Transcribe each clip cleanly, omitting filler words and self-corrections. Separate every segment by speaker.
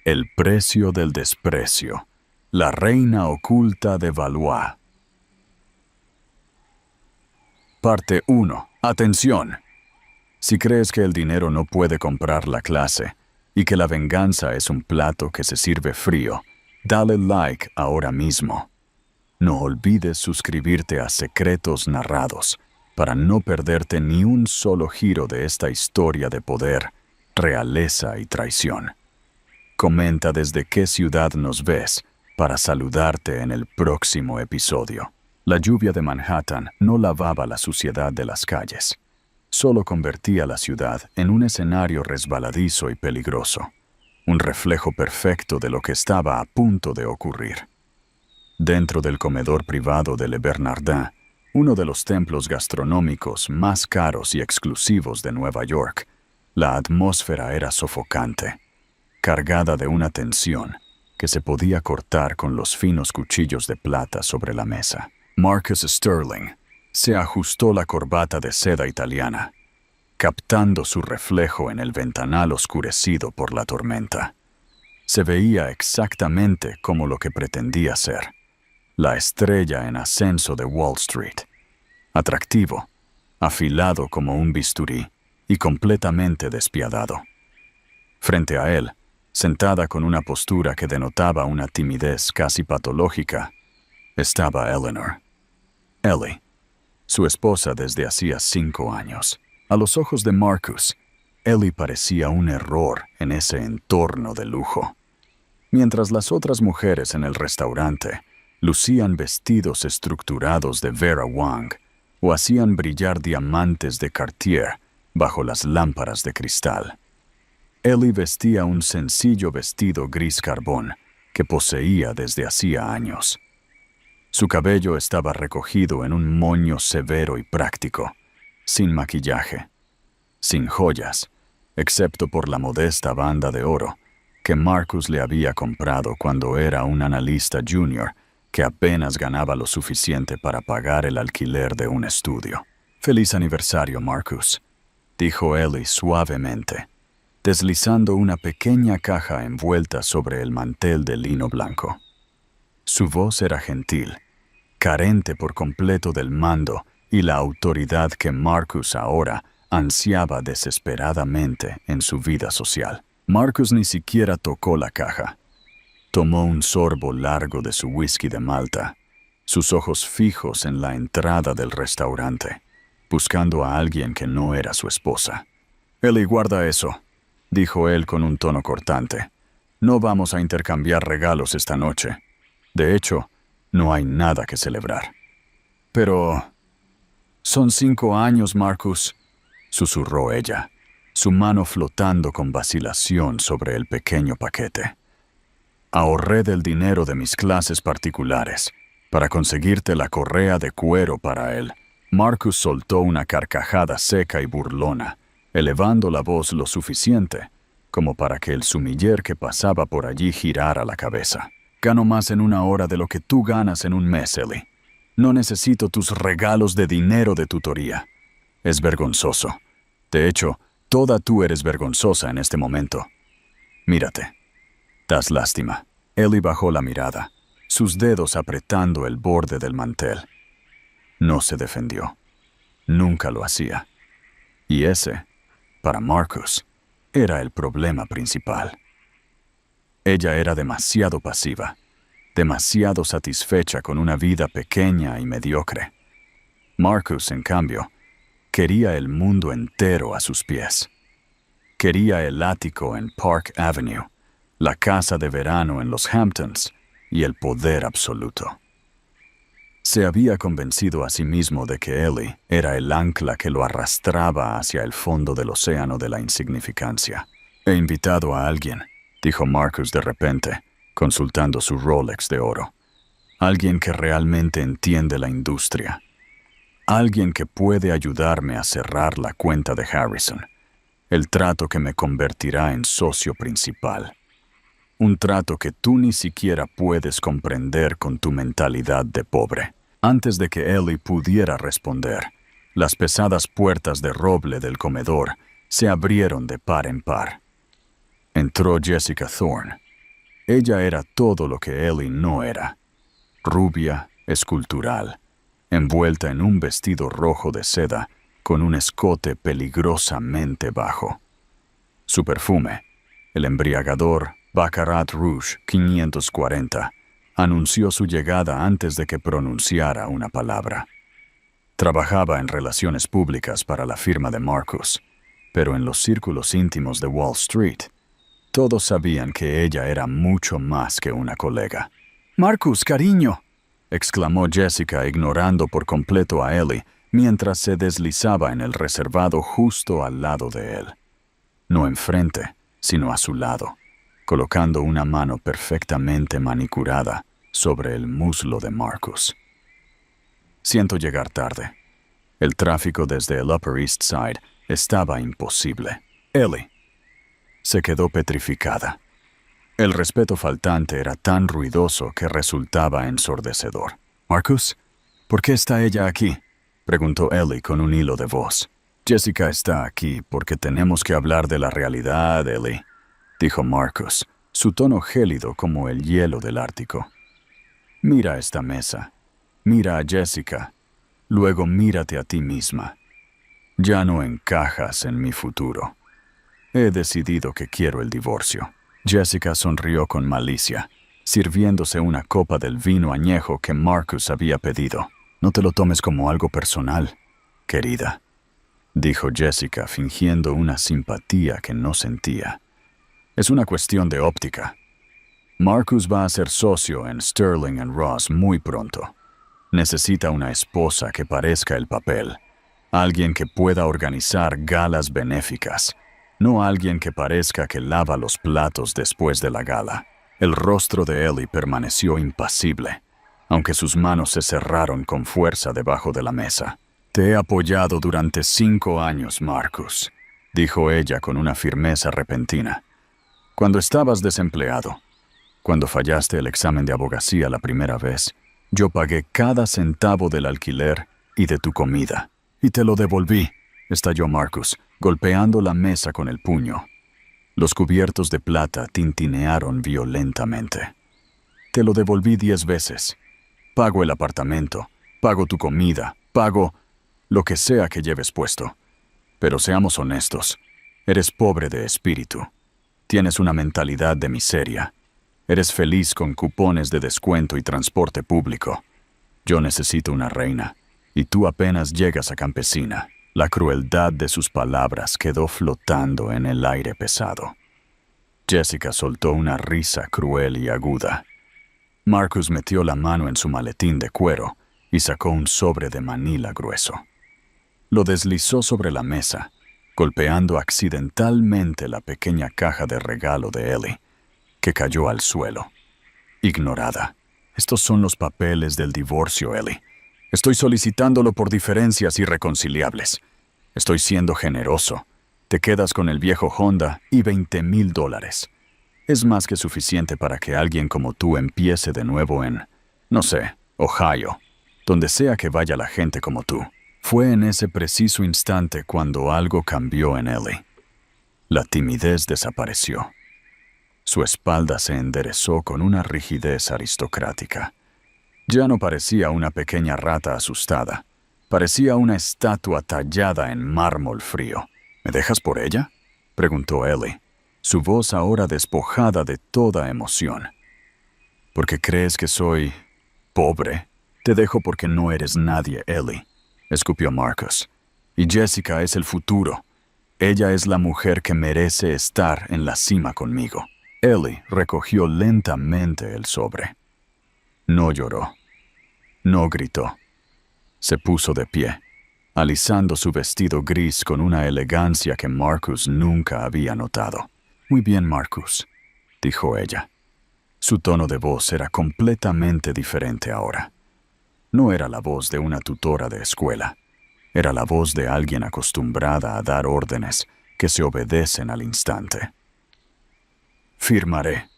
Speaker 1: El precio del desprecio. La reina oculta de Valois. Parte 1. Atención. Si crees que el dinero no puede comprar la clase y que la venganza es un plato que se sirve frío, dale like ahora mismo. No olvides suscribirte a Secretos Narrados para no perderte ni un solo giro de esta historia de poder, realeza y traición. Comenta desde qué ciudad nos ves para saludarte en el próximo episodio. La lluvia de Manhattan no lavaba la suciedad de las calles. Solo convertía la ciudad en un escenario resbaladizo y peligroso, un reflejo perfecto de lo que estaba a punto de ocurrir. Dentro del comedor privado de Le Bernardin, uno de los templos gastronómicos más caros y exclusivos de Nueva York, la atmósfera era sofocante, cargada de una tensión que se podía cortar con los finos cuchillos de plata sobre la mesa. Marcus Sterling se ajustó la corbata de seda italiana, captando su reflejo en el ventanal oscurecido por la tormenta. Se veía exactamente como lo que pretendía ser, la estrella en ascenso de Wall Street. Atractivo, afilado como un bisturí y completamente despiadado. Frente a él, sentada con una postura que denotaba una timidez casi patológica, estaba Eleanor. Ellie, su esposa desde hacía 5 años. A los ojos de Marcus, Ellie parecía un error en ese entorno de lujo. Mientras las otras mujeres en el restaurante lucían vestidos estructurados de Vera Wang o hacían brillar diamantes de Cartier bajo las lámparas de cristal. Ellie vestía un sencillo vestido gris carbón que poseía desde hacía años. Su cabello estaba recogido en un moño severo y práctico, sin maquillaje, sin joyas, excepto por la modesta banda de oro que Marcus le había comprado cuando era un analista junior que apenas ganaba lo suficiente para pagar el alquiler de un estudio. «Feliz aniversario, Marcus», dijo Ellie suavemente, deslizando una pequeña caja envuelta sobre el mantel de lino blanco. Su voz era gentil, carente por completo del mando y la autoridad que Marcus ahora ansiaba desesperadamente en su vida social. Marcus ni siquiera tocó la caja. Tomó un sorbo largo de su whisky de Malta, sus ojos fijos en la entrada del restaurante, buscando a alguien que no era su esposa. «Ellie, guarda eso», dijo él con un tono cortante. «No vamos a intercambiar regalos esta noche. De hecho, no hay nada que celebrar». «Pero... son 5 años, Marcus», susurró ella, su mano flotando con vacilación sobre el pequeño paquete. «Ahorré del dinero de mis clases particulares para conseguirte la correa de cuero para él». Marcus soltó una carcajada seca y burlona, elevando la voz lo suficiente como para que el sumiller que pasaba por allí girara la cabeza. «Gano más en 1 hora de lo que tú ganas en un mes, Ellie. No necesito tus regalos de dinero de tutoría. Es vergonzoso. De hecho, toda tú eres vergonzosa en este momento. Mírate. Das lástima». Ellie bajó la mirada, sus dedos apretando el borde del mantel. No se defendió. Nunca lo hacía. Y ese, para Marcus, era el problema principal. Ella era demasiado pasiva, demasiado satisfecha con una vida pequeña y mediocre. Marcus, en cambio, quería el mundo entero a sus pies. Quería el ático en Park Avenue, la casa de verano en los Hamptons y el poder absoluto. Se había convencido a sí mismo de que Ellie era el ancla que lo arrastraba hacia el fondo del océano de la insignificancia. «He invitado a alguien», dijo Marcus de repente, consultando su Rolex de oro. «Alguien que realmente entiende la industria. Alguien que puede ayudarme a cerrar la cuenta de Harrison. El trato que me convertirá en socio principal. Un trato que tú ni siquiera puedes comprender con tu mentalidad de pobre». Antes de que Ellie pudiera responder, las pesadas puertas de roble del comedor se abrieron de par en par. Entró Jessica Thorne, Ella era todo lo que Ellie no era. Rubia, escultural, envuelta en un vestido rojo de seda con un escote peligrosamente bajo. Su perfume, el embriagador Baccarat Rouge 540, anunció su llegada antes de que pronunciara una palabra. Trabajaba en relaciones públicas para la firma de Marcus, pero en los círculos íntimos de Wall Street, todos sabían que ella era mucho más que una colega. «Marcus, cariño», exclamó Jessica ignorando por completo a Ellie mientras se deslizaba en el reservado justo al lado de él. No enfrente, sino a su lado, colocando una mano perfectamente manicurada sobre el muslo de Marcus. «Siento llegar tarde. El tráfico desde el Upper East Side estaba imposible». Ellie se quedó petrificada. El respeto faltante era tan ruidoso que resultaba ensordecedor. «Marcus, ¿por qué está ella aquí?», preguntó Ellie con un hilo de voz. «Jessica está aquí porque tenemos que hablar de la realidad, Ellie», dijo Marcus, su tono gélido como el hielo del Ártico. «Mira esta mesa. Mira a Jessica. Luego mírate a ti misma. Ya no encajas en mi futuro. He decidido que quiero el divorcio». Jessica sonrió con malicia, sirviéndose una copa del vino añejo que Marcus había pedido. «No te lo tomes como algo personal, querida», dijo Jessica fingiendo una simpatía que no sentía. «Es una cuestión de óptica. Marcus va a ser socio en Sterling & Ross muy pronto. Necesita una esposa que parezca el papel, alguien que pueda organizar galas benéficas, no alguien que parezca que lava los platos después de la gala». El rostro de Ellie permaneció impasible, aunque sus manos se cerraron con fuerza debajo de la mesa. «Te he apoyado durante 5 años, Marcus», dijo ella con una firmeza repentina. «Cuando estabas desempleado, cuando fallaste el examen de abogacía la primera vez, yo pagué cada centavo del alquiler y de tu comida. Y te lo devolví», estalló Marcus, golpeando la mesa con el puño. Los cubiertos de plata tintinearon violentamente. «Te lo devolví 10 veces. Pago el apartamento, pago tu comida, pago lo que sea que lleves puesto. Pero seamos honestos, eres pobre de espíritu. Tienes una mentalidad de miseria. Eres feliz con cupones de descuento y transporte público. Yo necesito una reina, y tú apenas llegas a campesina». La crueldad de sus palabras quedó flotando en el aire pesado. Jessica soltó una risa cruel y aguda. Marcus metió la mano en su maletín de cuero y sacó un sobre de manila grueso. Lo deslizó sobre la mesa, golpeando accidentalmente la pequeña caja de regalo de Ellie, que cayó al suelo. Ignorada. «Estos son los papeles del divorcio, Ellie. Estoy solicitándolo por diferencias irreconciliables. Estoy siendo generoso. Te quedas con el viejo Honda y $20,000. Es más que suficiente para que alguien como tú empiece de nuevo en, no sé, Ohio, donde sea que vaya la gente como tú». Fue en ese preciso instante cuando algo cambió en Ellie. La timidez desapareció. Su espalda se enderezó con una rigidez aristocrática. Ya no parecía una pequeña rata asustada. Parecía una estatua tallada en mármol frío. «¿Me dejas por ella?», preguntó Ellie, su voz ahora despojada de toda emoción. «¿Porque crees que soy pobre? Te dejo porque no eres nadie, Ellie», escupió Marcus. «Y Jessica es el futuro. Ella es la mujer que merece estar en la cima conmigo». Ellie recogió lentamente el sobre. No lloró. No gritó. Se puso de pie, alisando su vestido gris con una elegancia que Marcus nunca había notado. «Muy bien, Marcus», dijo ella. Su tono de voz era completamente diferente ahora. No era la voz de una tutora de escuela. Era la voz de alguien acostumbrada a dar órdenes que se obedecen al instante. «Firmaré,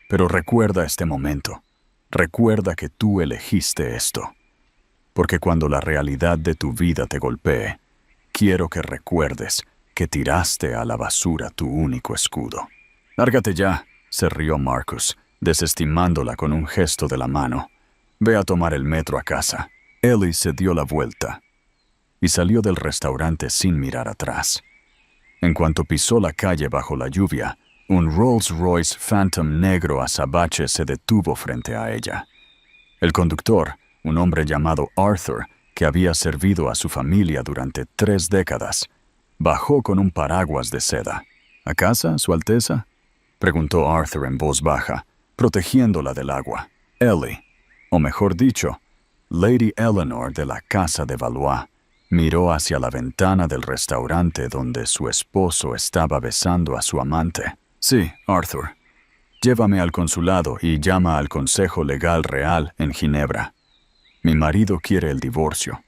Speaker 1: pero recuerda este momento. Recuerda que tú elegiste esto. Porque cuando la realidad de tu vida te golpee, quiero que recuerdes que tiraste a la basura tu único escudo». «Lárgate ya», se rió Marcus, desestimándola con un gesto de la mano. «Ve a tomar el metro a casa». Ellie se dio la vuelta y salió del restaurante sin mirar atrás. En cuanto pisó la calle bajo la lluvia, un Rolls-Royce Phantom negro azabache se detuvo frente a ella. El conductor, un hombre llamado Arthur, que había servido a su familia durante 3 décadas, bajó con un paraguas de seda. «¿A casa, Su Alteza?», preguntó Arthur en voz baja, protegiéndola del agua. Ellie, o mejor dicho, Lady Eleanor de la Casa de Valois, miró hacia la ventana del restaurante donde su esposo estaba besando a su amante. «Sí, Arthur. Llévame al consulado y llama al Consejo Legal Real en Ginebra. Mi marido quiere el divorcio.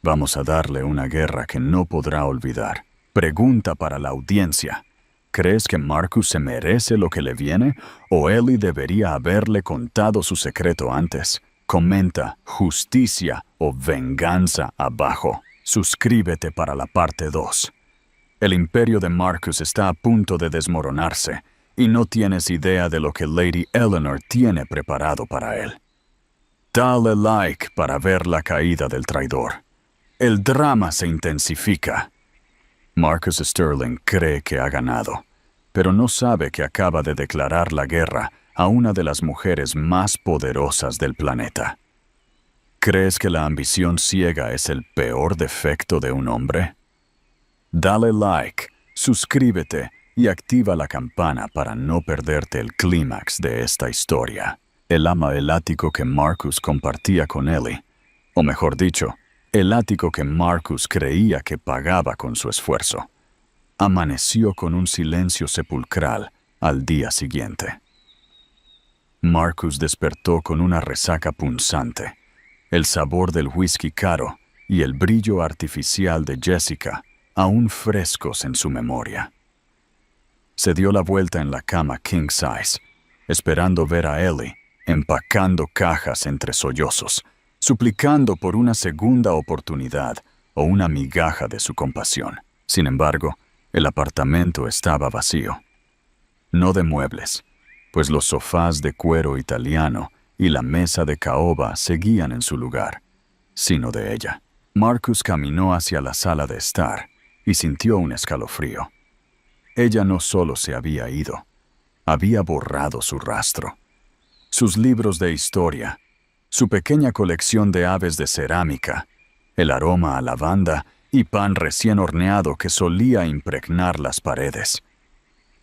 Speaker 1: Vamos a darle una guerra que no podrá olvidar. Pregunta para la audiencia. ¿Crees que Marcus se merece lo que le viene o Ellie debería haberle contado su secreto antes? Comenta justicia o venganza abajo. Suscríbete para la parte 2. El imperio de Marcus está a punto de desmoronarse y no tienes idea de lo que Lady Eleanor tiene preparado para él. Dale like para ver la caída del traidor. El drama se intensifica. Marcus Sterling cree que ha ganado, pero no sabe que acaba de declarar la guerra a una de las mujeres más poderosas del planeta. ¿Crees que la ambición ciega es el peor defecto de un hombre? Dale like, suscríbete y activa la campana para no perderte el clímax de esta historia. El ático que Marcus compartía con Ellie, o mejor dicho, el ático que Marcus creía que pagaba con su esfuerzo, amaneció con un silencio sepulcral al día siguiente. Marcus despertó con una resaca punzante, el sabor del whisky caro y el brillo artificial de Jessica aún frescos en su memoria. Se dio la vuelta en la cama king size, esperando ver a Ellie empacando cajas entre sollozos, suplicando por una segunda oportunidad o una migaja de su compasión. Sin embargo, el apartamento estaba vacío. No de muebles, pues los sofás de cuero italiano y la mesa de caoba seguían en su lugar, sino de ella. Marcus caminó hacia la sala de estar y sintió un escalofrío. Ella no solo se había ido, había borrado su rastro. Sus libros de historia, su pequeña colección de aves de cerámica, el aroma a lavanda y pan recién horneado que solía impregnar las paredes.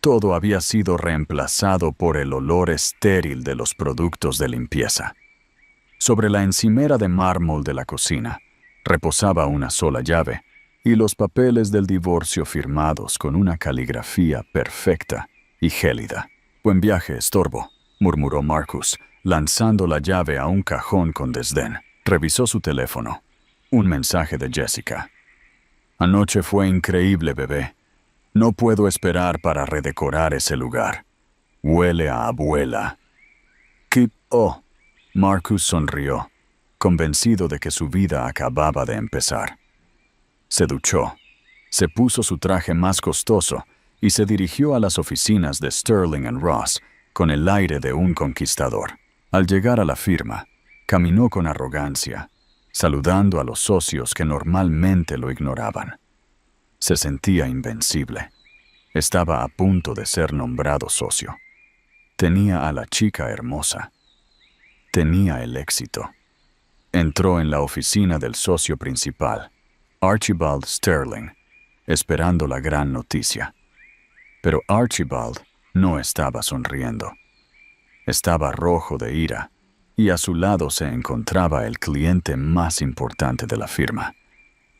Speaker 1: Todo había sido reemplazado por el olor estéril de los productos de limpieza. Sobre la encimera de mármol de la cocina reposaba una sola llave y los papeles del divorcio firmados con una caligrafía perfecta y gélida. «Buen viaje, estorbo», murmuró Marcus, lanzando la llave a un cajón con desdén. Revisó su teléfono. Un mensaje de Jessica. «Anoche fue increíble, bebé. No puedo esperar para redecorar ese lugar. Huele a abuela». «Oh». Marcus sonrió, convencido de que su vida acababa de empezar. Se duchó, se puso su traje más costoso y se dirigió a las oficinas de Sterling & Ross con el aire de un conquistador. Al llegar a la firma, caminó con arrogancia, saludando a los socios que normalmente lo ignoraban. Se sentía invencible. Estaba a punto de ser nombrado socio. Tenía a la chica hermosa. Tenía el éxito. Entró en la oficina del socio principal, Archibald Sterling, esperando la gran noticia. Pero Archibald no estaba sonriendo. Estaba rojo de ira, y a su lado se encontraba el cliente más importante de la firma,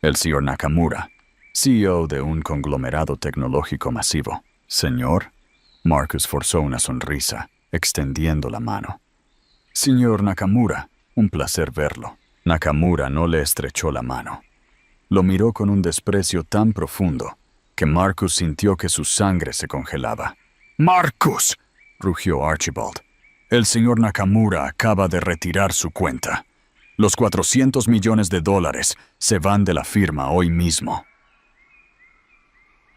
Speaker 1: el señor Nakamura, CEO de un conglomerado tecnológico masivo. «Señor», Marcus forzó una sonrisa, extendiendo la mano. «Señor Nakamura, un placer verlo». Nakamura no le estrechó la mano. Lo miró con un desprecio tan profundo que Marcus sintió que su sangre se congelaba. «¡Marcus!», rugió Archibald. «El señor Nakamura acaba de retirar su cuenta. Los $400 millones se van de la firma hoy mismo».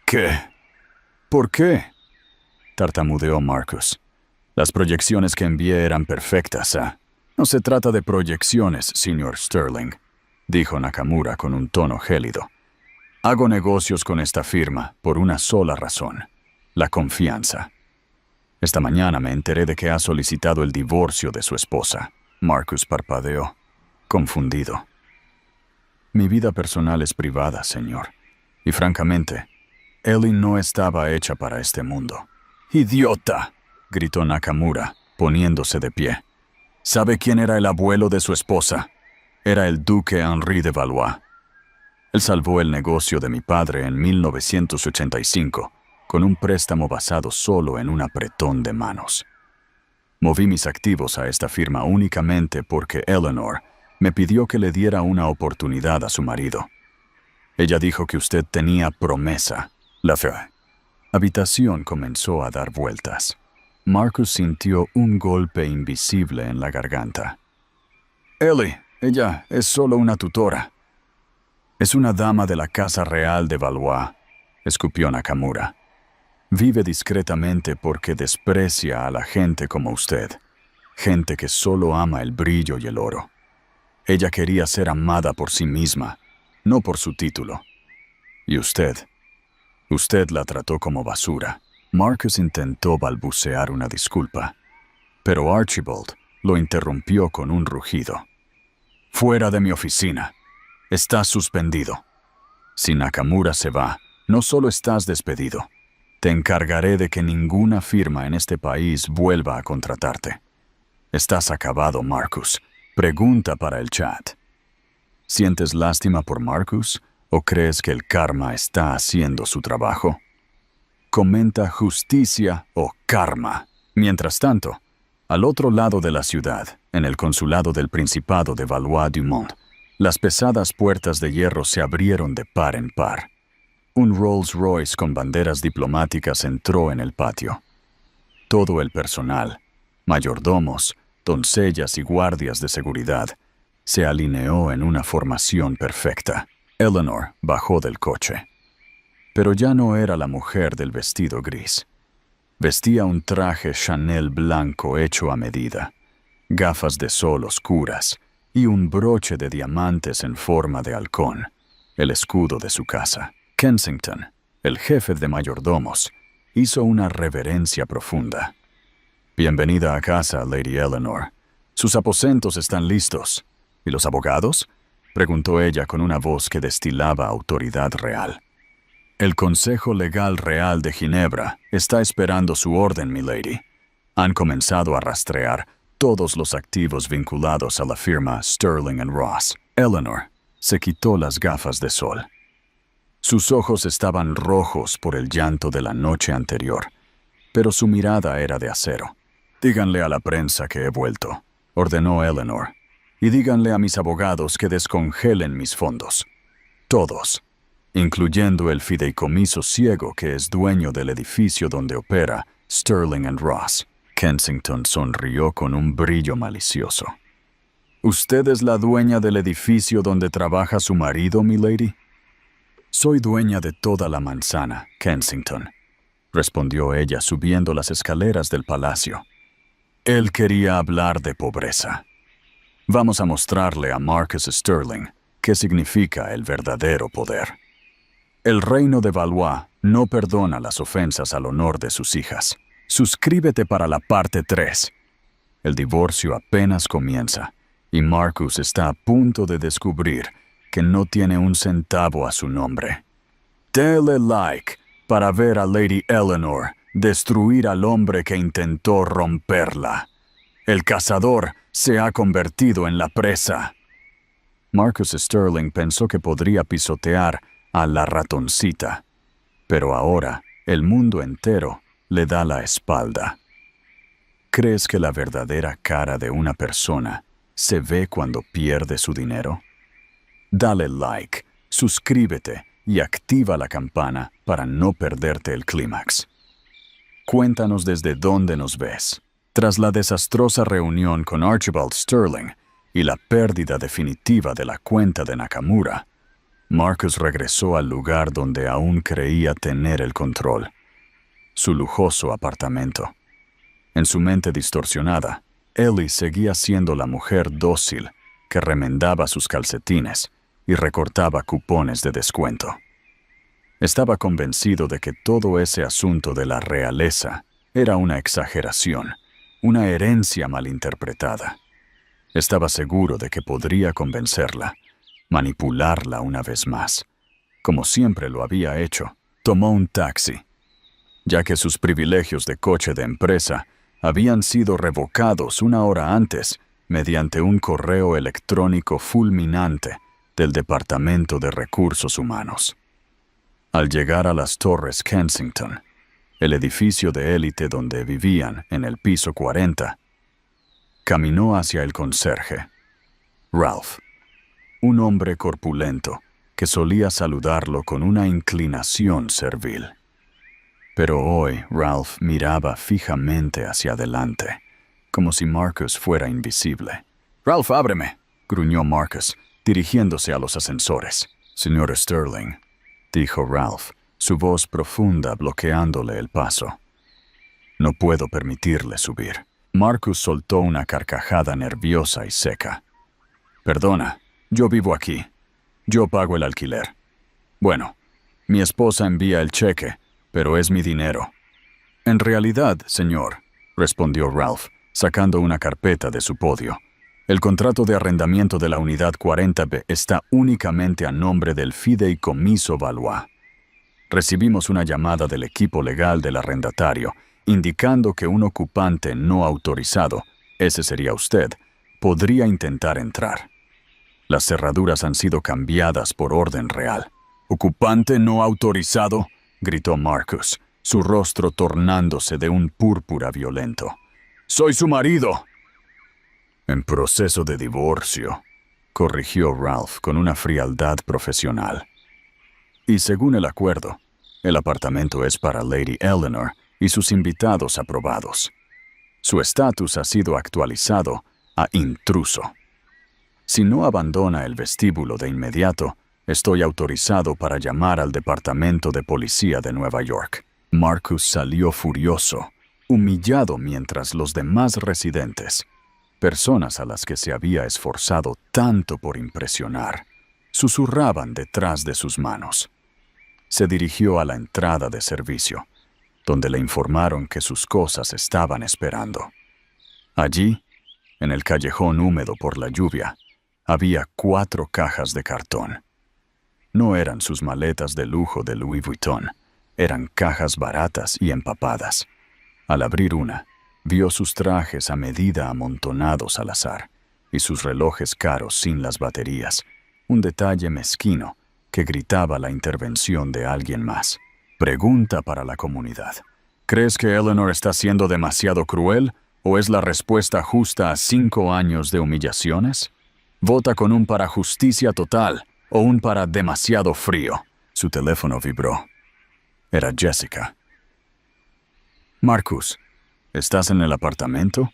Speaker 1: «¿Qué? ¿Por qué?», tartamudeó Marcus. Las proyecciones que envié eran perfectas, ¿ah? No se trata de proyecciones, señor Sterling, dijo Nakamura con un tono gélido. Hago negocios con esta firma por una sola razón: la confianza. Esta mañana me enteré de que ha solicitado el divorcio de su esposa. Marcus parpadeó, confundido. Mi vida personal es privada, señor. Y francamente, Ellie no estaba hecha para este mundo. ¡Idiota!, gritó Nakamura, poniéndose de pie. ¿Sabe quién era el abuelo de su esposa? Era el duque Henri de Valois. Él salvó el negocio de mi padre en 1985 con un préstamo basado solo en un apretón de manos. Moví mis activos a esta firma únicamente porque Eleanor me pidió que le diera una oportunidad a su marido. Ella dijo que usted tenía promesa. La habitación comenzó a dar vueltas. Marcus sintió un golpe invisible en la garganta. Ellie, ella es solo una tutora. Es una dama de la Casa Real de Valois, escupió Nakamura. Vive discretamente porque desprecia a la gente como usted, gente que solo ama el brillo y el oro. Ella quería ser amada por sí misma, no por su título. Y usted la trató como basura. Marcus intentó balbucear una disculpa, pero Archibald lo interrumpió con un rugido. Fuera de mi oficina. Estás suspendido. Si Nakamura se va, no solo estás despedido, te encargaré de que ninguna firma en este país vuelva a contratarte. Estás acabado, Marcus. Pregunta para el chat. ¿Sientes lástima por Marcus o crees que el karma está haciendo su trabajo? Comenta justicia o karma. Mientras tanto, al otro lado de la ciudad, en el consulado del Principado de Valois-Dumont, las pesadas puertas de hierro se abrieron de par en par. Un Rolls Royce con banderas diplomáticas entró en el patio. Todo el personal, mayordomos, doncellas y guardias de seguridad, se alineó en una formación perfecta. Eleanor bajó del coche. Pero ya no era la mujer del vestido gris. Vestía un traje Chanel blanco hecho a medida, gafas de sol oscuras y un broche de diamantes en forma de halcón, el escudo de su casa. Kensington, el jefe de mayordomos, hizo una reverencia profunda. Bienvenida a casa, Lady Eleanor. Sus aposentos están listos. ¿Y los abogados?, preguntó ella con una voz que destilaba autoridad real. El Consejo Legal Real de Ginebra está esperando su orden, milady. Han comenzado a rastrear todos los activos vinculados a la firma Sterling & Ross. Eleanor se quitó las gafas de sol. Sus ojos estaban rojos por el llanto de la noche anterior, pero su mirada era de acero. Díganle a la prensa que he vuelto, ordenó Eleanor, y díganle a mis abogados que descongelen mis fondos. Todos, incluyendo el fideicomiso ciego que es dueño del edificio donde opera Sterling & Ross. Kensington sonrió con un brillo malicioso. ¿Usted es la dueña del edificio donde trabaja su marido, milady? Soy dueña de toda la manzana, Kensington, respondió ella subiendo las escaleras del palacio. Él quería hablar de pobreza. Vamos a mostrarle a Marcus Sterling qué significa el verdadero poder. El reino de Valois no perdona las ofensas al honor de sus hijas. Suscríbete para la parte 3. El divorcio apenas comienza y Marcus está a punto de descubrir que no tiene un centavo a su nombre. Dele like para ver a Lady Eleanor destruir al hombre que intentó romperla. El cazador se ha convertido en la presa. Marcus Sterling pensó que podría pisotear a la ratoncita, pero ahora el mundo entero le da la espalda. ¿Crees que la verdadera cara de una persona se ve cuando pierde su dinero? Dale like, suscríbete y activa la campana para no perderte el clímax. Cuéntanos desde dónde nos ves. Tras la desastrosa reunión con Archibald Sterling y la pérdida definitiva de la cuenta de Nakamura, Marcus regresó al lugar donde aún creía tener el control, su lujoso apartamento. En su mente distorsionada, Ellie seguía siendo la mujer dócil que remendaba sus calcetines y recortaba cupones de descuento. Estaba convencido de que todo ese asunto de la realeza era una exageración, una herencia malinterpretada. Estaba seguro de que podría convencerla, manipularla una vez más. Como siempre lo había hecho, tomó un taxi, ya que sus privilegios de coche de empresa habían sido revocados una hora antes mediante un correo electrónico fulminante del Departamento de Recursos Humanos. Al llegar a las Torres Kensington, el edificio de élite donde vivían en el piso 40, caminó hacia el conserje, Ralph, un hombre corpulento que solía saludarlo con una inclinación servil. Pero hoy Ralph miraba fijamente hacia adelante, como si Marcus fuera invisible. «Ralph, ábreme», gruñó Marcus, dirigiéndose a los ascensores. «Señor Sterling», dijo Ralph, su voz profunda bloqueándole el paso. «No puedo permitirle subir». Marcus soltó una carcajada nerviosa y seca. «Perdona, yo vivo aquí. Yo pago el alquiler. Bueno, mi esposa envía el cheque, pero es mi dinero». «En realidad, señor», respondió Ralph, sacando una carpeta de su podio, «el contrato de arrendamiento de la unidad 40B está únicamente a nombre del fideicomiso Valois. Recibimos una llamada del equipo legal del arrendatario indicando que un ocupante no autorizado, ese sería usted, podría intentar entrar. Las cerraduras han sido cambiadas por orden real». «¿Ocupante no autorizado?», gritó Marcus, su rostro tornándose de un púrpura violento. «¡Soy su marido!». «En proceso de divorcio», corrigió Ralph con una frialdad profesional. «Y según el acuerdo, el apartamento es para Lady Eleanor y sus invitados aprobados. Su estatus ha sido actualizado a intruso. Si no abandona el vestíbulo de inmediato, estoy autorizado para llamar al Departamento de Policía de Nueva York». Marcus salió furioso, humillado mientras los demás residentes, personas a las que se había esforzado tanto por impresionar, susurraban detrás de sus manos. Se dirigió a la entrada de servicio, donde le informaron que sus cosas estaban esperando. Allí, en el callejón húmedo por la lluvia, había 4 cajas de cartón. No eran sus maletas de lujo de Louis Vuitton, eran cajas baratas y empapadas. Al abrir una, vio sus trajes a medida amontonados al azar y sus relojes caros sin las baterías, un detalle mezquino que gritaba la intervención de alguien más. Pregunta para la comunidad: ¿crees que Eleanor está siendo demasiado cruel o es la respuesta justa a 5 años de humillaciones? Vota con un para justicia total o un para demasiado frío. Su teléfono vibró. Era Jessica. «Marcus, ¿estás en el apartamento?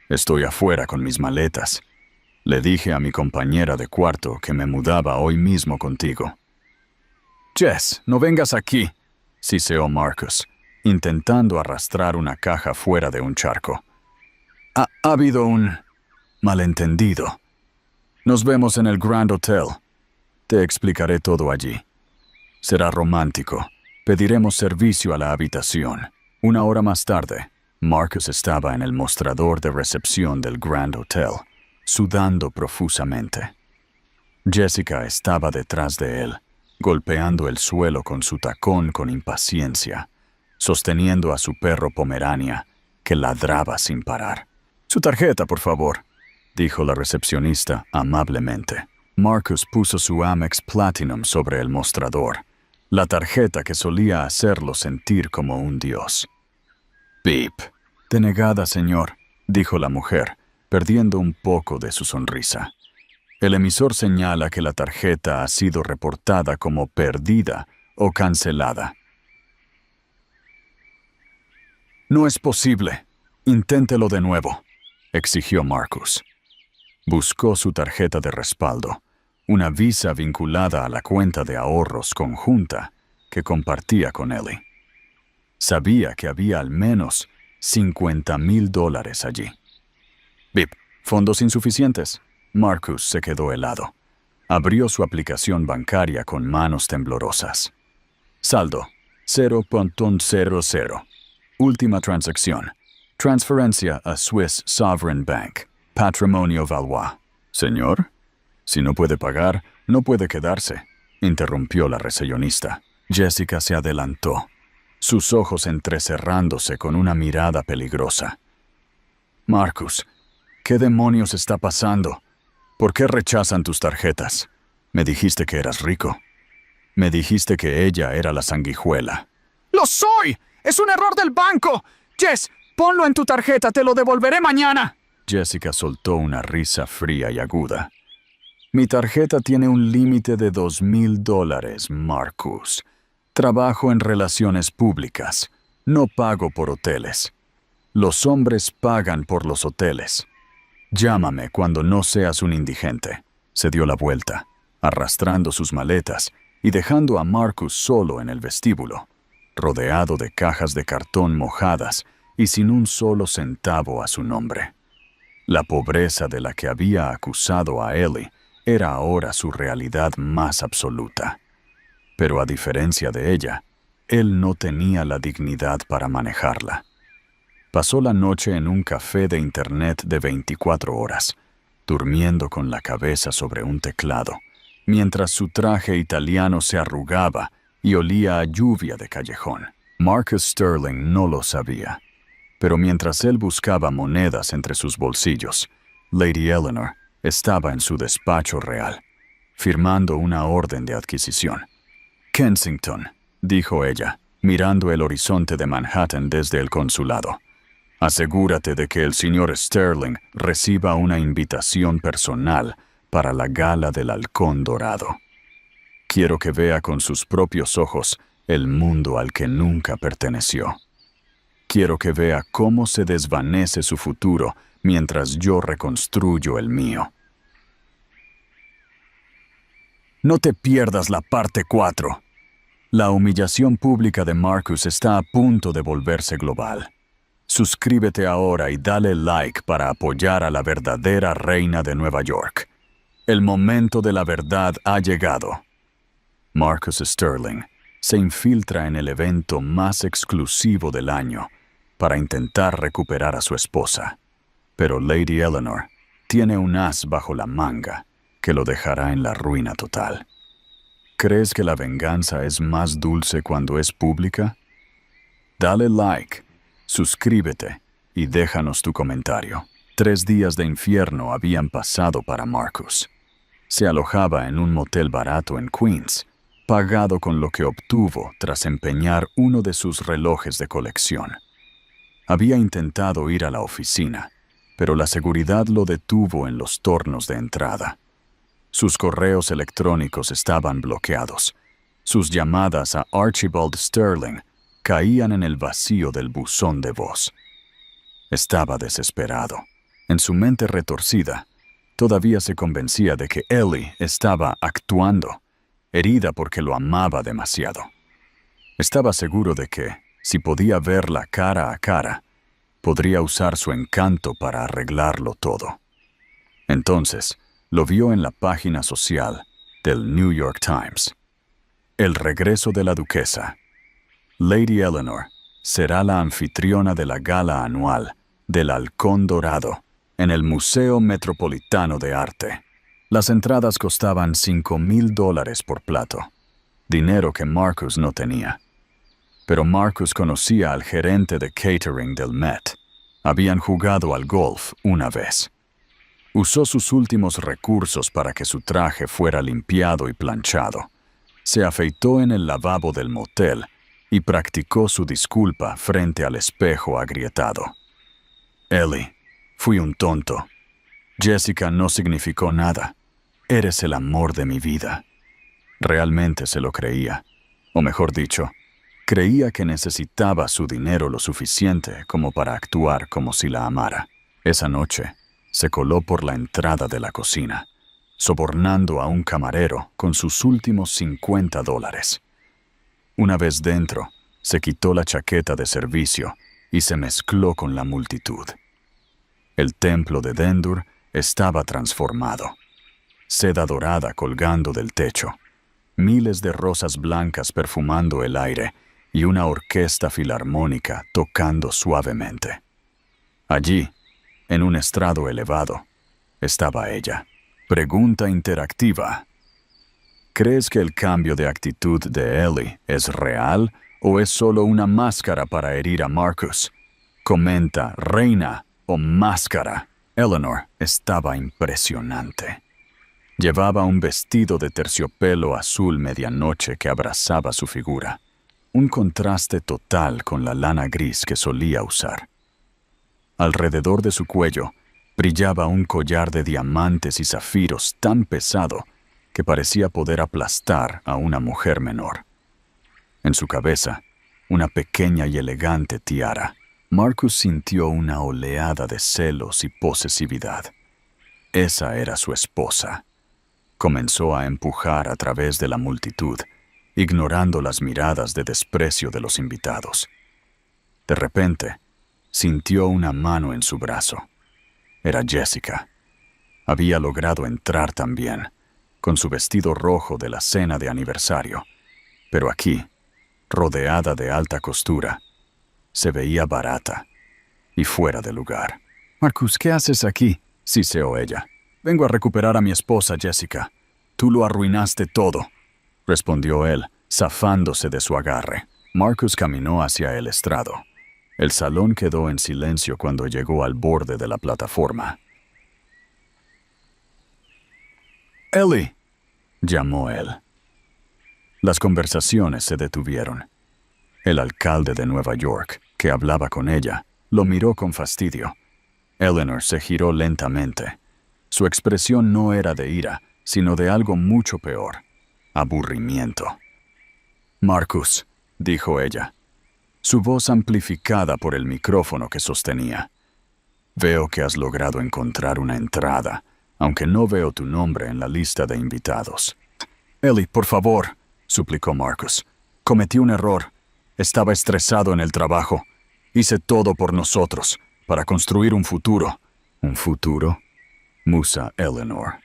Speaker 1: Estoy afuera con mis maletas. Le dije a mi compañera de cuarto que me mudaba hoy mismo contigo». «Jess, no vengas aquí», siseó Marcus, intentando arrastrar una caja fuera de un charco. Ha habido un malentendido. Nos vemos en el Grand Hotel. Te explicaré todo allí. Será romántico. Pediremos servicio a la habitación». 1 hora más tarde, Marcus estaba en el mostrador de recepción del Grand Hotel, sudando profusamente. Jessica estaba detrás de él, golpeando el suelo con su tacón con impaciencia, sosteniendo a su perro Pomerania, que ladraba sin parar. «Su tarjeta, por favor», dijo la recepcionista amablemente. Marcus puso su Amex Platinum sobre el mostrador, la tarjeta que solía hacerlo sentir como un dios. «Beep». «Denegada, señor», dijo la mujer, perdiendo un poco de su sonrisa. «El emisor señala que la tarjeta ha sido reportada como perdida o cancelada». «No es posible. Inténtelo de nuevo», exigió Marcus. Buscó su tarjeta de respaldo, una visa vinculada a la cuenta de ahorros conjunta que compartía con Ellie. Sabía que había al menos $50,000 allí. Bip, fondos insuficientes. Marcus se quedó helado. Abrió su aplicación bancaria con manos temblorosas. Saldo, 0.00. Última transacción. Transferencia a Swiss Sovereign Bank. Patrimonio Valois. Señor, si no puede pagar, no puede quedarse, interrumpió la recepcionista. Jessica se adelantó, sus ojos entrecerrándose con una mirada peligrosa. Marcus, ¿qué demonios está pasando? ¿Por qué rechazan tus tarjetas? Me dijiste que eras rico. Me dijiste que ella era la sanguijuela.
Speaker 2: ¡Lo soy! ¡Es un error del banco! Jess, ponlo en tu tarjeta, te lo devolveré mañana.
Speaker 1: Jessica soltó una risa fría y aguda. Mi tarjeta tiene un límite de $2,000, Marcus. Trabajo en relaciones públicas. No pago por hoteles. Los hombres pagan por los hoteles. Llámame cuando no seas un indigente. Se dio la vuelta, arrastrando sus maletas y dejando a Marcus solo en el vestíbulo, rodeado de cajas de cartón mojadas y sin un solo centavo a su nombre. La pobreza de la que había acusado a Ellie era ahora su realidad más absoluta. Pero a diferencia de ella, él no tenía la dignidad para manejarla. Pasó la noche en un café de internet de 24 horas, durmiendo con la cabeza sobre un teclado, mientras su traje italiano se arrugaba y olía a lluvia de callejón. Marcus Sterling no lo sabía, pero mientras él buscaba monedas entre sus bolsillos, Lady Eleanor estaba en su despacho real, firmando una orden de adquisición. Kensington, dijo ella, mirando el horizonte de Manhattan desde el consulado. Asegúrate de que el señor Sterling reciba una invitación personal para la gala del Halcón Dorado. Quiero que vea con sus propios ojos el mundo al que nunca perteneció. Quiero que vea cómo se desvanece su futuro mientras yo reconstruyo el mío. No te pierdas la parte 4. La humillación pública de Marcus está a punto de volverse global. Suscríbete ahora y dale like para apoyar a la verdadera reina de Nueva York. El momento de la verdad ha llegado. Marcus Sterling se infiltra en el evento más exclusivo del año para intentar recuperar a su esposa. Pero Lady Eleanor tiene un as bajo la manga que lo dejará en la ruina total. ¿Crees que la venganza es más dulce cuando es pública? Dale like, suscríbete y déjanos tu comentario. 3 días de infierno habían pasado para Marcus. Se alojaba en un motel barato en Queens, pagado con lo que obtuvo tras empeñar uno de sus relojes de colección. Había intentado ir a la oficina, pero la seguridad lo detuvo en los tornos de entrada. Sus correos electrónicos estaban bloqueados. Sus llamadas a Archibald Sterling caían en el vacío del buzón de voz. Estaba desesperado. En su mente retorcida, todavía se convencía de que Ellie estaba actuando, herida porque lo amaba demasiado. Estaba seguro de que, si podía verla cara a cara, podría usar su encanto para arreglarlo todo. Entonces, lo vio en la página social del New York Times. El regreso de la duquesa. Lady Eleanor será la anfitriona de la gala anual del Halcón Dorado en el Museo Metropolitano de Arte. Las entradas costaban $5,000 por plato, dinero que Marcus no tenía. Pero Marcus conocía al gerente de catering del Met. Habían jugado al golf una vez. Usó sus últimos recursos para que su traje fuera limpiado y planchado. Se afeitó en el lavabo del motel y practicó su disculpa frente al espejo agrietado. Ellie, fui un tonto. Jessica no significó nada. Eres el amor de mi vida. Realmente se lo creía. O mejor dicho, creía que necesitaba su dinero lo suficiente como para actuar como si la amara. Esa noche, se coló por la entrada de la cocina, sobornando a un camarero con sus últimos $50. Una vez dentro, se quitó la chaqueta de servicio y se mezcló con la multitud. El templo de Dendur estaba transformado. Seda dorada colgando del techo, miles de rosas blancas perfumando el aire y una orquesta filarmónica tocando suavemente. Allí, en un estrado elevado, estaba ella. Pregunta interactiva. ¿Crees que el cambio de actitud de Ellie es real o es solo una máscara para herir a Marcus? Comenta reina o máscara. Eleanor estaba impresionante. Llevaba un vestido de terciopelo azul medianoche que abrazaba su figura, un contraste total con la lana gris que solía usar. Alrededor de su cuello brillaba un collar de diamantes y zafiros tan pesado que parecía poder aplastar a una mujer menor. En su cabeza, una pequeña y elegante tiara. Marcus sintió una oleada de celos y posesividad. Esa era su esposa. Comenzó a empujar a través de la multitud, ignorando las miradas de desprecio de los invitados. De repente, sintió una mano en su brazo. Era Jessica. Había logrado entrar también, con su vestido rojo de la cena de aniversario. Pero aquí, rodeada de alta costura, se veía barata y fuera de lugar. «Marcus, ¿qué haces aquí?», siseó ella. «Vengo a recuperar a mi esposa, Jessica. Tú lo arruinaste todo», respondió él, zafándose de su agarre. Marcus caminó hacia el estrado. El salón quedó en silencio cuando llegó al borde de la plataforma. «Ellie», llamó él. Las conversaciones se detuvieron. El alcalde de Nueva York, que hablaba con ella, lo miró con fastidio. Eleanor se giró lentamente. Su expresión no era de ira, sino de algo mucho peor: aburrimiento. «Marcus», dijo ella, su voz amplificada por el micrófono que sostenía. «Veo que has logrado encontrar una entrada, aunque no veo tu nombre en la lista de invitados». «Ellie, por favor», suplicó Marcus. «Cometí un error. Estaba estresado en el trabajo. Hice todo por nosotros, para construir un futuro». «¿Un futuro?», musa Eleanor.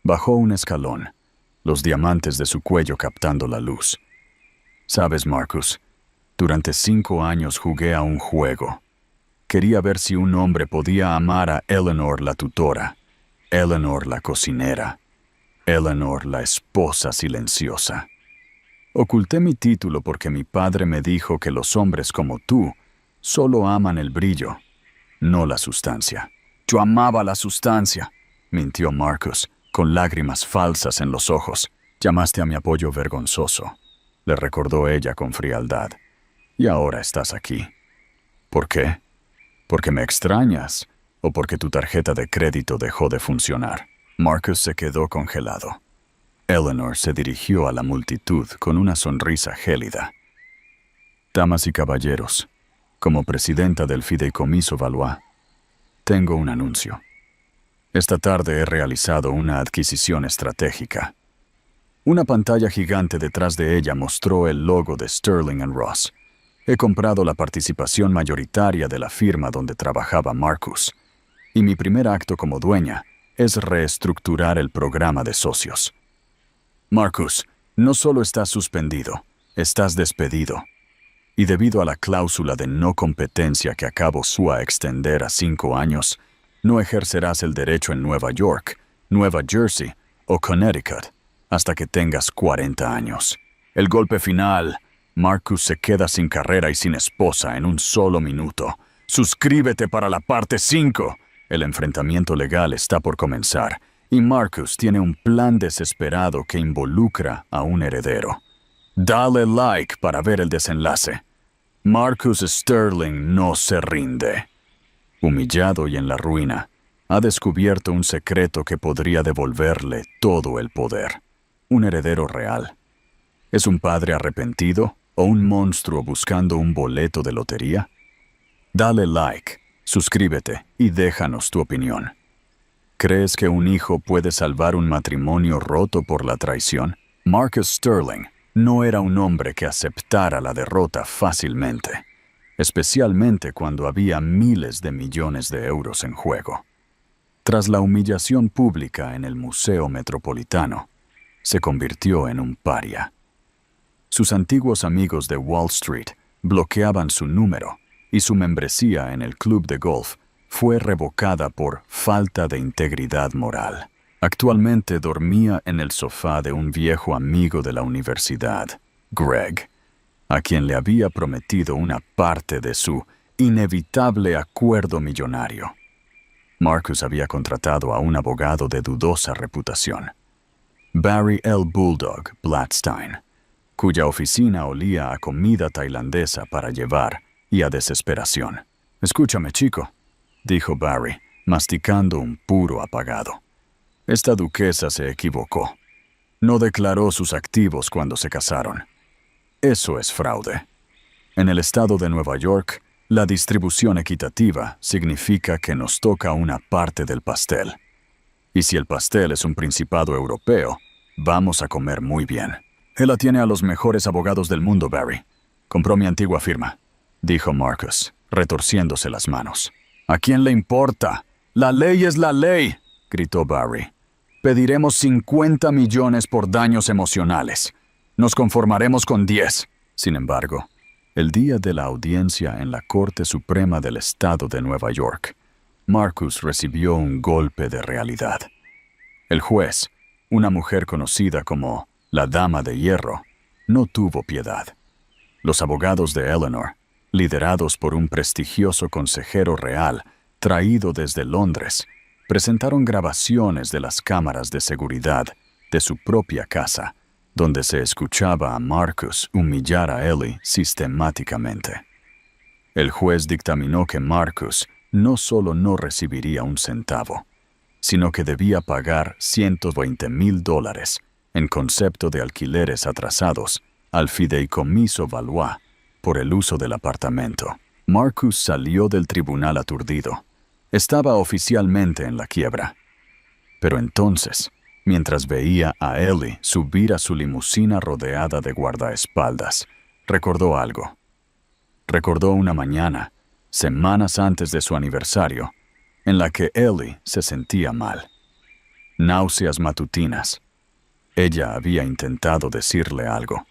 Speaker 1: Bajó un escalón, los diamantes de su cuello captando la luz. «Sabes, Marcus, durante 5 años jugué a un juego. Quería ver si un hombre podía amar a Eleanor la tutora, Eleanor la cocinera, Eleanor la esposa silenciosa. Oculté mi título porque mi padre me dijo que los hombres como tú solo aman el brillo, no la sustancia». «Yo amaba la sustancia», mintió Marcus, con lágrimas falsas en los ojos. «Llamaste a mi apoyo vergonzoso», le recordó ella con frialdad. «Y ahora estás aquí. ¿Por qué? ¿Porque me extrañas o porque tu tarjeta de crédito dejó de funcionar?» Marcus se quedó congelado. Eleanor se dirigió a la multitud con una sonrisa gélida. «Damas y caballeros, como presidenta del Fideicomiso Valois, tengo un anuncio. Esta tarde he realizado una adquisición estratégica». Una pantalla gigante detrás de ella mostró el logo de Sterling & Ross. «He comprado la participación mayoritaria de la firma donde trabajaba Marcus, y mi primer acto como dueña es reestructurar el programa de socios. Marcus, no solo estás suspendido, estás despedido. Y debido a la cláusula de no competencia que acabo a extender a 5 años, no ejercerás el derecho en Nueva York, Nueva Jersey o Connecticut hasta que tengas 40 años. El golpe final: Marcus se queda sin carrera y sin esposa en un solo minuto. Suscríbete para la parte 5. El enfrentamiento legal está por comenzar, y Marcus tiene un plan desesperado que involucra a un heredero. Dale like para ver el desenlace. Marcus Sterling no se rinde». Humillado y en la ruina, ha descubierto un secreto que podría devolverle todo el poder. Un heredero real. ¿Es un padre arrepentido o un monstruo buscando un boleto de lotería? Dale like, suscríbete y déjanos tu opinión. ¿Crees que un hijo puede salvar un matrimonio roto por la traición? Marcus Sterling no era un hombre que aceptara la derrota fácilmente. especialmente cuando había miles de millones de euros en juego. Tras la humillación pública en el Museo Metropolitano, se convirtió en un paria. Sus antiguos amigos de Wall Street bloqueaban su número y su membresía en el club de golf fue revocada por falta de integridad moral. Actualmente dormía en el sofá de un viejo amigo de la universidad, Greg, a quien le había prometido una parte de su inevitable acuerdo millonario. Marcus había contratado a un abogado de dudosa reputación, Barry L. Bulldog Blatstein, cuya oficina olía a comida tailandesa para llevar y a desesperación. «Escúchame, chico», dijo Barry, masticando un puro apagado. Esta duquesa se equivocó. No declaró sus activos cuando se casaron. Eso es fraude. En el estado de Nueva York, la distribución equitativa significa que nos toca una parte del pastel. Y si el pastel es un principado europeo, vamos a comer muy bien. Ella tiene a los mejores abogados del mundo, Barry. Compró mi antigua firma, dijo Marcus, retorciéndose las manos. ¿A quién le importa? La ley es la ley, gritó Barry. Pediremos 50 millones por daños emocionales. Nos conformaremos con 10. Sin embargo, el día de la audiencia en la Corte Suprema del Estado de Nueva York, Marcus recibió un golpe de realidad. El juez, una mujer conocida como la Dama de Hierro, no tuvo piedad. Los abogados de Eleanor, liderados por un prestigioso consejero real traído desde Londres, presentaron grabaciones de las cámaras de seguridad de su propia casa, donde se escuchaba a Marcus humillar a Ellie sistemáticamente. El juez dictaminó que Marcus no solo no recibiría un centavo, sino que debía pagar $120,000 en concepto de alquileres atrasados al fideicomiso Valois por el uso del apartamento. Marcus salió del tribunal aturdido. Estaba oficialmente en la quiebra. Pero entonces, mientras veía a Ellie subir a su limusina rodeada de guardaespaldas, recordó algo. Recordó una mañana, semanas antes de su aniversario, en la que Ellie se sentía mal. Náuseas matutinas. Ella había intentado decirle algo,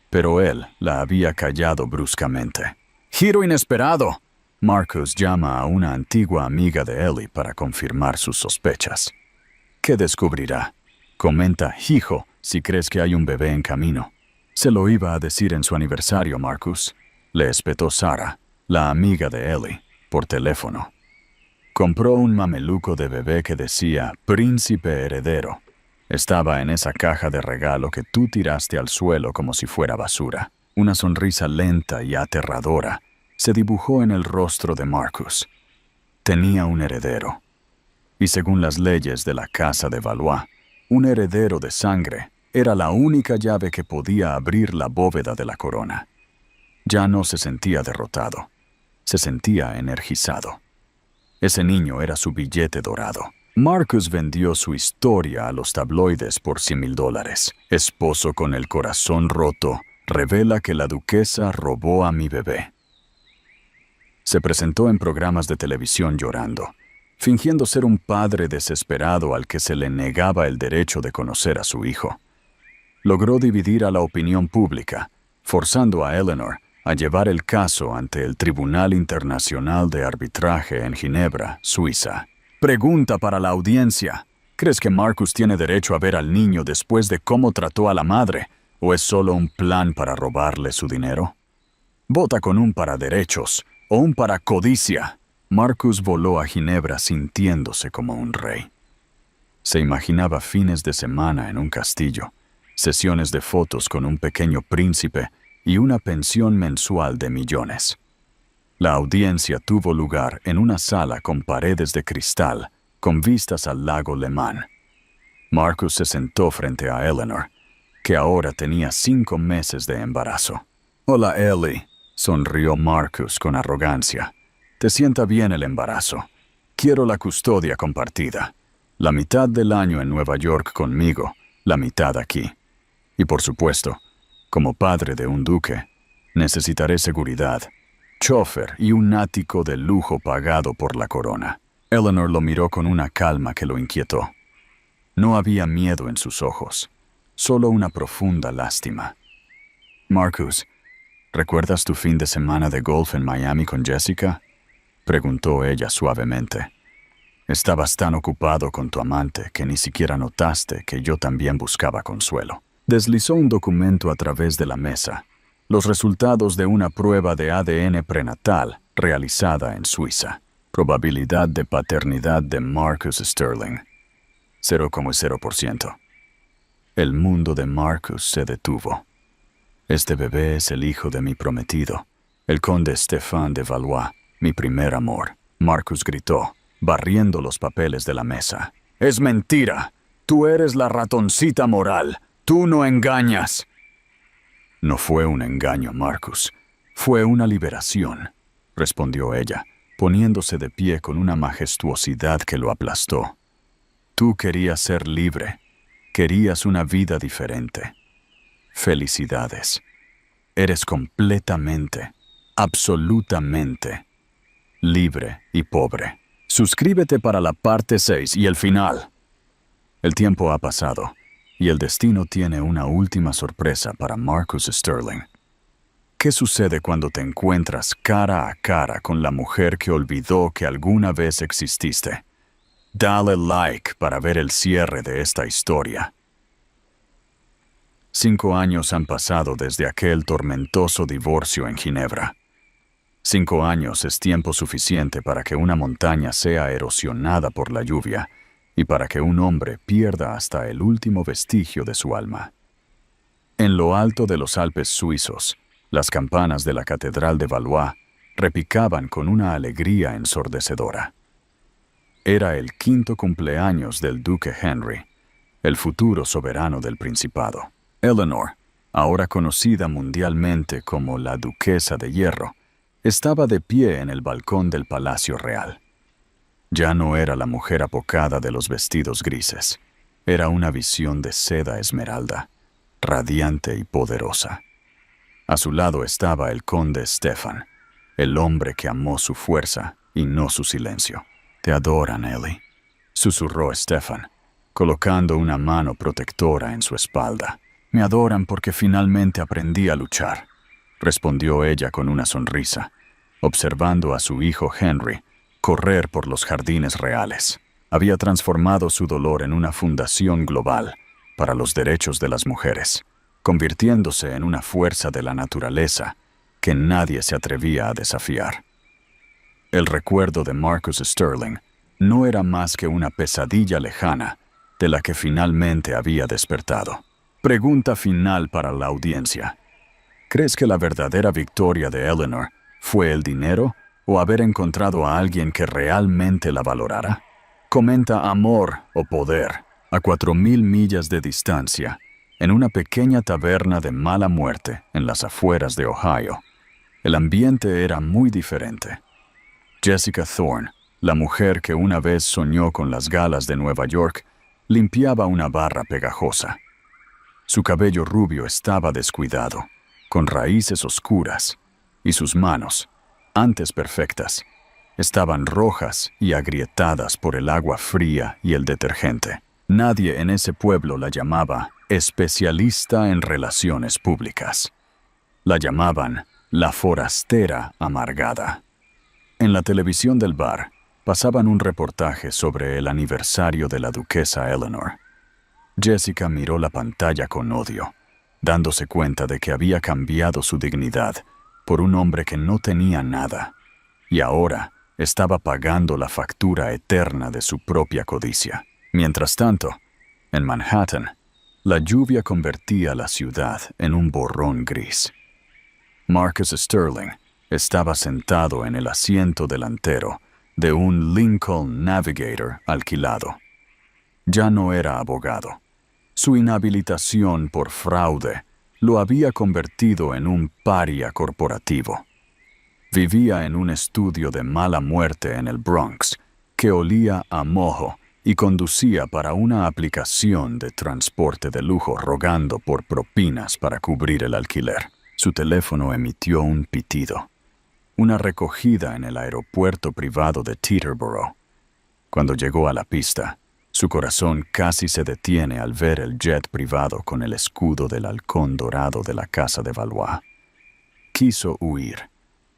Speaker 1: pero él la había callado bruscamente. ¡Giro inesperado! Marcus llama a una antigua amiga de Ellie para confirmar sus sospechas. ¿Qué descubrirá? Comenta, hijo, si crees que hay un bebé en camino. Se lo iba a decir en su aniversario, Marcus. Le espetó Sarah, la amiga de Ellie, por teléfono. Compró un mameluco de bebé que decía Príncipe Heredero. Estaba en esa caja de regalo que tú tiraste al suelo como si fuera basura. Una sonrisa lenta y aterradora se dibujó en el rostro de Marcus. Tenía un heredero. Y según las leyes de la casa de Valois, un heredero de sangre era la única llave que podía abrir la bóveda de la corona. Ya no se sentía derrotado. Se sentía energizado. Ese niño era su billete dorado. Marcus vendió su historia a los tabloides por $100,000. Esposo con el corazón roto revela que la duquesa robó a mi bebé. Se presentó en programas de televisión llorando, fingiendo ser un padre desesperado al que se le negaba el derecho de conocer a su hijo. Logró dividir a la opinión pública, forzando a Eleanor a llevar el caso ante el Tribunal Internacional de Arbitraje en Ginebra, Suiza. Pregunta para la audiencia. ¿Crees que Marcus tiene derecho a ver al niño después de cómo trató a la madre, o es solo un plan para robarle su dinero? Vota con un para derechos o un para codicia. Marcus voló a Ginebra sintiéndose como un rey. Se imaginaba fines de semana en un castillo, sesiones de fotos con un pequeño príncipe y una pensión mensual de millones. La audiencia tuvo lugar en una sala con paredes de cristal, con vistas al lago Le Mans. Marcus se sentó frente a Eleanor, que ahora tenía 5 meses de embarazo. «Hola, Ellie», sonrió Marcus con arrogancia. «Te sienta bien el embarazo. Quiero la custodia compartida. La mitad del año en Nueva York conmigo, la mitad aquí. Y por supuesto, como padre de un duque, necesitaré seguridad. chofer y un ático de lujo pagado por la corona. Eleanor lo miró con una calma que lo inquietó. No había miedo en sus ojos, solo una profunda lástima. «Marcus, ¿recuerdas tu fin de semana de golf en Miami con Jessica?», preguntó ella suavemente. «Estabas tan ocupado con tu amante que ni siquiera notaste que yo también buscaba consuelo». Deslizó un documento a través de la mesa, los resultados de una prueba de ADN prenatal realizada en Suiza. Probabilidad de paternidad de Marcus Sterling, 0,0%. El mundo de Marcus se detuvo. «Este bebé es el hijo de mi prometido, el conde Stéphane de Valois, mi primer amor», Marcus gritó, barriendo los papeles de la mesa. «¡Es mentira! Tú eres la ratoncita moral. Tú no engañas». «No fue un engaño, Marcus. Fue una liberación», respondió ella, poniéndose de pie con una majestuosidad que lo aplastó. «Tú querías ser libre. Querías una vida diferente. Felicidades. Eres completamente, absolutamente libre y pobre». Suscríbete para la parte 6 y el final. El tiempo ha pasado, y el destino tiene una última sorpresa para Marcus Sterling. ¿Qué sucede cuando te encuentras cara a cara con la mujer que olvidó que alguna vez exististe? Dale like para ver el cierre de esta historia. 5 años han pasado desde aquel tormentoso divorcio en Ginebra. 5 años es tiempo suficiente para que una montaña sea erosionada por la lluvia y para que un hombre pierda hasta el último vestigio de su alma. En lo alto de los Alpes suizos, las campanas de la Catedral de Valois repicaban con una alegría ensordecedora. Era el 5º cumpleaños del duque Henry, el futuro soberano del Principado. Eleanor, ahora conocida mundialmente como la Duquesa de Hierro, estaba de pie en el balcón del Palacio Real. Ya no era la mujer apocada de los vestidos grises. Era una visión de seda esmeralda, radiante y poderosa. A su lado estaba el conde Stéphane, el hombre que amó su fuerza y no su silencio. «Te adoran, Ellie», susurró Stéphane, colocando una mano protectora en su espalda. «Me adoran porque finalmente aprendí a luchar», respondió ella con una sonrisa, observando a su hijo Henry correr por los jardines reales. Había transformado su dolor en una fundación global para los derechos de las mujeres, convirtiéndose en una fuerza de la naturaleza que nadie se atrevía a desafiar. El recuerdo de Marcus Sterling no era más que una pesadilla lejana de la que finalmente había despertado. Pregunta final para la audiencia. ¿Crees que la verdadera victoria de Eleanor fue el dinero o haber encontrado a alguien que realmente la valorara? Comenta amor o poder. A 4.000 millas de distancia, en una pequeña taberna de mala muerte en las afueras de Ohio, el ambiente era muy diferente. Jessica Thorne, la mujer que una vez soñó con las galas de Nueva York, limpiaba una barra pegajosa. Su cabello rubio estaba descuidado, con raíces oscuras, y sus manos, antes perfectas, estaban rojas y agrietadas por el agua fría y el detergente. Nadie en ese pueblo la llamaba especialista en relaciones públicas. La llamaban la forastera amargada. En la televisión del bar pasaban un reportaje sobre el aniversario de la duquesa Eleanor. Jessica miró la pantalla con odio, dándose cuenta de que había cambiado su dignidad por un hombre que no tenía nada, y ahora estaba pagando la factura eterna de su propia codicia. Mientras tanto, en Manhattan, la lluvia convertía la ciudad en un borrón gris. Marcus Sterling estaba sentado en el asiento delantero de un Lincoln Navigator alquilado. Ya no era abogado. Su inhabilitación por fraude lo había convertido en un paria corporativo. Vivía en un estudio de mala muerte en el Bronx, que olía a mojo y conducía para una aplicación de transporte de lujo rogando por propinas para cubrir el alquiler. Su teléfono emitió un pitido. una recogida en el aeropuerto privado de Teterboro. Cuando llegó a la pista, su corazón casi se detiene al ver el jet privado con el escudo del halcón dorado de la casa de Valois. Quiso huir,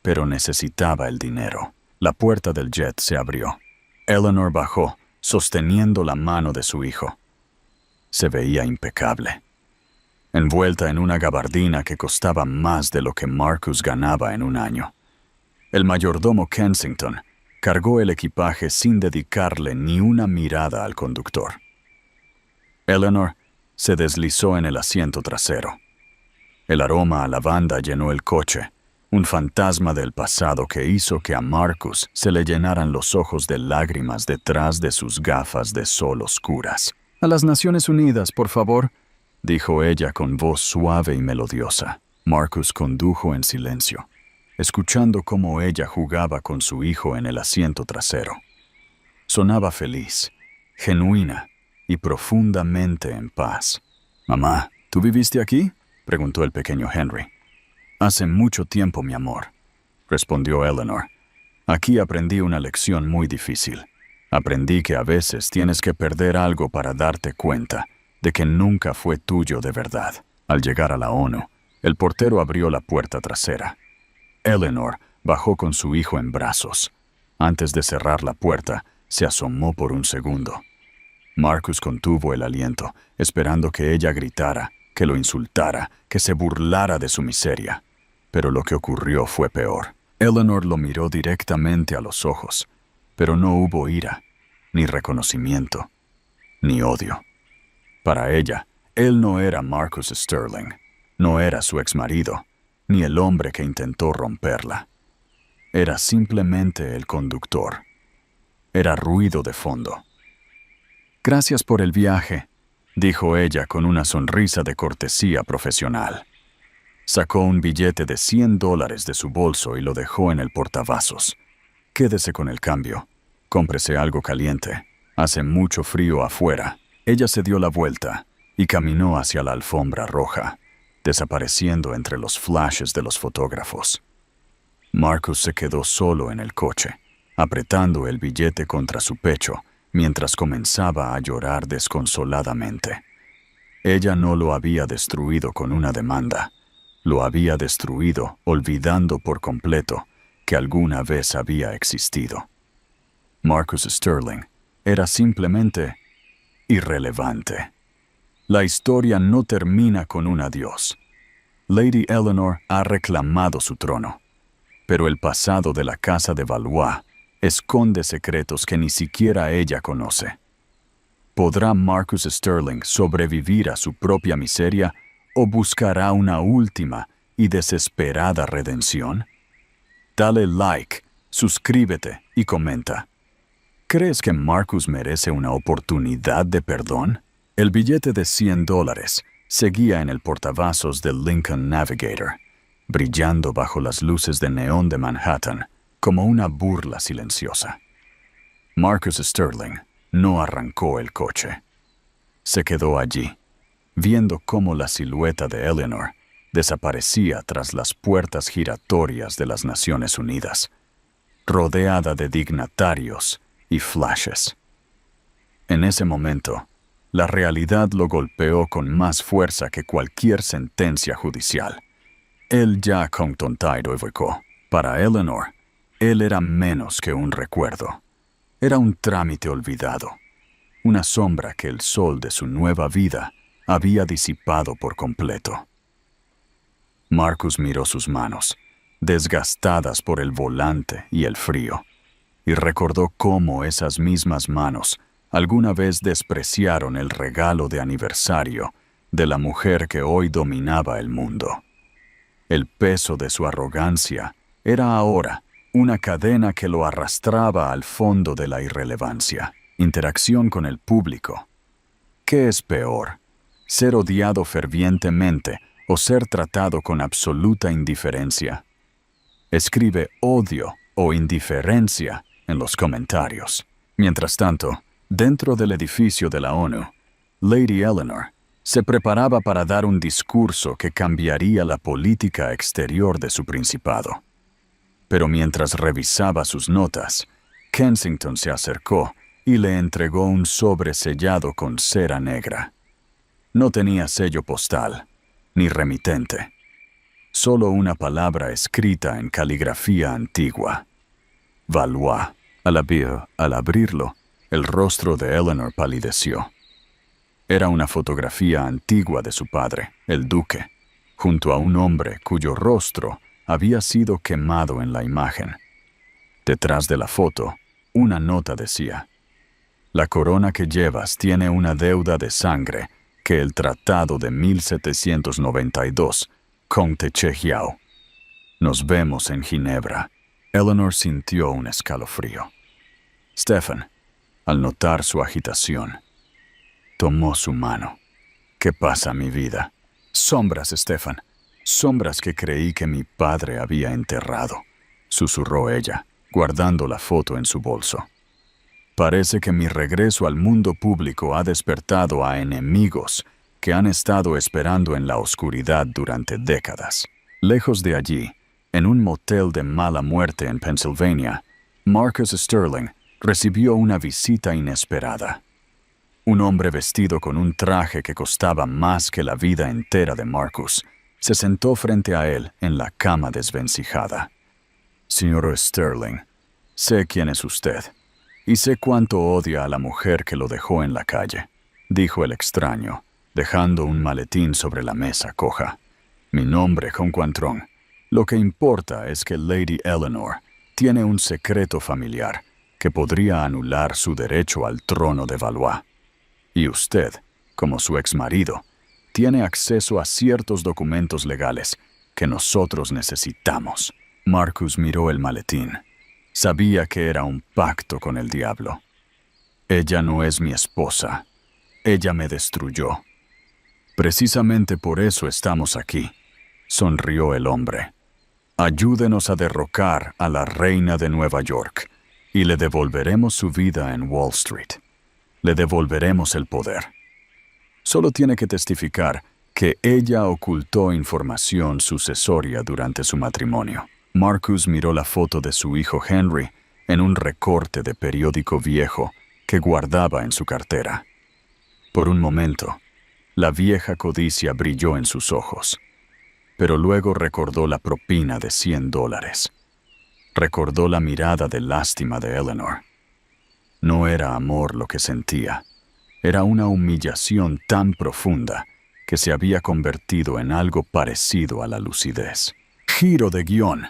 Speaker 1: pero necesitaba el dinero. La puerta del jet se abrió. Eleanor bajó, sosteniendo la mano de su hijo. Se veía impecable, envuelta en una gabardina que costaba más de lo que Marcus ganaba en un año. El mayordomo Kensington cargó el equipaje sin dedicarle ni una mirada al conductor. Eleanor se deslizó en el asiento trasero. El aroma a lavanda llenó el coche, un fantasma del pasado que hizo que a Marcus se le llenaran los ojos de lágrimas detrás de sus gafas de sol oscuras. «A las Naciones Unidas, por favor», dijo ella con voz suave y melodiosa. Marcus condujo en silencio, escuchando cómo ella jugaba con su hijo en el asiento trasero. Sonaba feliz, genuina y profundamente en paz. «Mamá, ¿tú viviste aquí?», preguntó el pequeño Henry. «Hace mucho tiempo, mi amor», respondió Eleanor. «Aquí aprendí una lección muy difícil. Aprendí que a veces tienes que perder algo para darte cuenta de que nunca fue tuyo de verdad». Al llegar a la ONU, el portero abrió la puerta trasera. Eleanor bajó con su hijo en brazos. Antes de cerrar la puerta, se asomó por un segundo. Marcus contuvo el aliento, esperando que ella gritara, que lo insultara, que se burlara de su miseria. Pero lo que ocurrió fue peor. Eleanor lo miró directamente a los ojos, pero no hubo ira, ni reconocimiento, ni odio. Para ella, él no era Marcus Sterling, no era su exmarido, ni el hombre que intentó romperla. Era simplemente el conductor. Era ruido de fondo. «Gracias por el viaje», dijo ella con una sonrisa de cortesía profesional. Sacó un billete de $100 de su bolso y lo dejó en el portavasos. «Quédese con el cambio. Cómprese algo caliente. Hace mucho frío afuera». Ella se dio la vuelta y caminó hacia la alfombra roja, desapareciendo entre los flashes de los fotógrafos. Marcus se quedó solo en el coche, apretando el billete contra su pecho mientras comenzaba a llorar desconsoladamente. Ella no lo había destruido con una demanda. Lo había destruido olvidando por completo que alguna vez había existido. Marcus Sterling era simplemente irrelevante. La historia no termina con un adiós. Lady Eleanor ha reclamado su trono, pero el pasado de la casa de Valois esconde secretos que ni siquiera ella conoce. ¿Podrá Marcus Sterling sobrevivir a su propia miseria o buscará una última y desesperada redención? Dale like, suscríbete y comenta. ¿Crees que Marcus merece una oportunidad de perdón? El billete de $100 seguía en el portavasos del Lincoln Navigator, brillando bajo las luces de neón de Manhattan como una burla silenciosa. Marcus Sterling no arrancó el coche. Se quedó allí, viendo cómo la silueta de Eleanor desaparecía tras las puertas giratorias de las Naciones Unidas, rodeada de dignatarios y flashes. En ese momento, la realidad lo golpeó con más fuerza que cualquier sentencia judicial. Él ya contontaido evocó. Para Eleanor, él era menos que un recuerdo. Era un trámite olvidado, una sombra que el sol de su nueva vida había disipado por completo. Marcus miró sus manos, desgastadas por el volante y el frío, y recordó cómo esas mismas manos alguna vez despreciaron el regalo de aniversario de la mujer que hoy dominaba el mundo. El peso de su arrogancia era ahora una cadena que lo arrastraba al fondo de la irrelevancia. Interacción con el público. ¿Qué es peor? ¿Ser odiado fervientemente o ser tratado con absoluta indiferencia? Escribe odio o indiferencia en los comentarios. Mientras tanto, dentro del edificio de la ONU, Lady Eleanor se preparaba para dar un discurso que cambiaría la política exterior de su principado. Pero mientras revisaba sus notas, Kensington se acercó y le entregó un sobre sellado con cera negra. No tenía sello postal, ni remitente. Solo una palabra escrita en caligrafía antigua. Valois. Al abrirlo, el rostro de Eleanor palideció. Era una fotografía antigua de su padre, el duque, junto a un hombre cuyo rostro había sido quemado en la imagen. Detrás de la foto, una nota decía: «La corona que llevas tiene una deuda de sangre que el Tratado de 1792 con Techejiao. Nos vemos en Ginebra». Eleanor sintió un escalofrío. Stephen, al notar su agitación, tomó su mano. «¿Qué pasa, mi vida?» «Sombras, Stephen. Sombras que creí que mi padre había enterrado», susurró ella, guardando la foto en su bolso. «Parece que mi regreso al mundo público ha despertado a enemigos que han estado esperando en la oscuridad durante décadas». Lejos de allí, en un motel de mala muerte en Pennsylvania, Marcus Sterling recibió una visita inesperada. Un hombre vestido con un traje que costaba más que la vida entera de Marcus se sentó frente a él en la cama desvencijada. «Señor Sterling, sé quién es usted, y sé cuánto odia a la mujer que lo dejó en la calle», dijo el extraño, dejando un maletín sobre la mesa coja. «Mi nombre, Conquantron. Lo que importa es que Lady Eleanor tiene un secreto familiar que podría anular su derecho al trono de Valois. Y usted, como su exmarido, tiene acceso a ciertos documentos legales que nosotros necesitamos». Marcus miró el maletín. Sabía que era un pacto con el diablo. «Ella no es mi esposa. Ella me destruyó. Precisamente por eso estamos aquí», sonrió el hombre. «Ayúdenos a derrocar a la reina de Nueva York y le devolveremos su vida en Wall Street. Le devolveremos el poder. Solo tiene que testificar que ella ocultó información sucesoria durante su matrimonio». Marcus miró la foto de su hijo Henry en un recorte de periódico viejo que guardaba en su cartera. Por un momento, la vieja codicia brilló en sus ojos, pero luego recordó la propina de $100. Recordó la mirada de lástima de Eleanor. No era amor lo que sentía, era una humillación tan profunda que se había convertido en algo parecido a la lucidez. Giro de guión.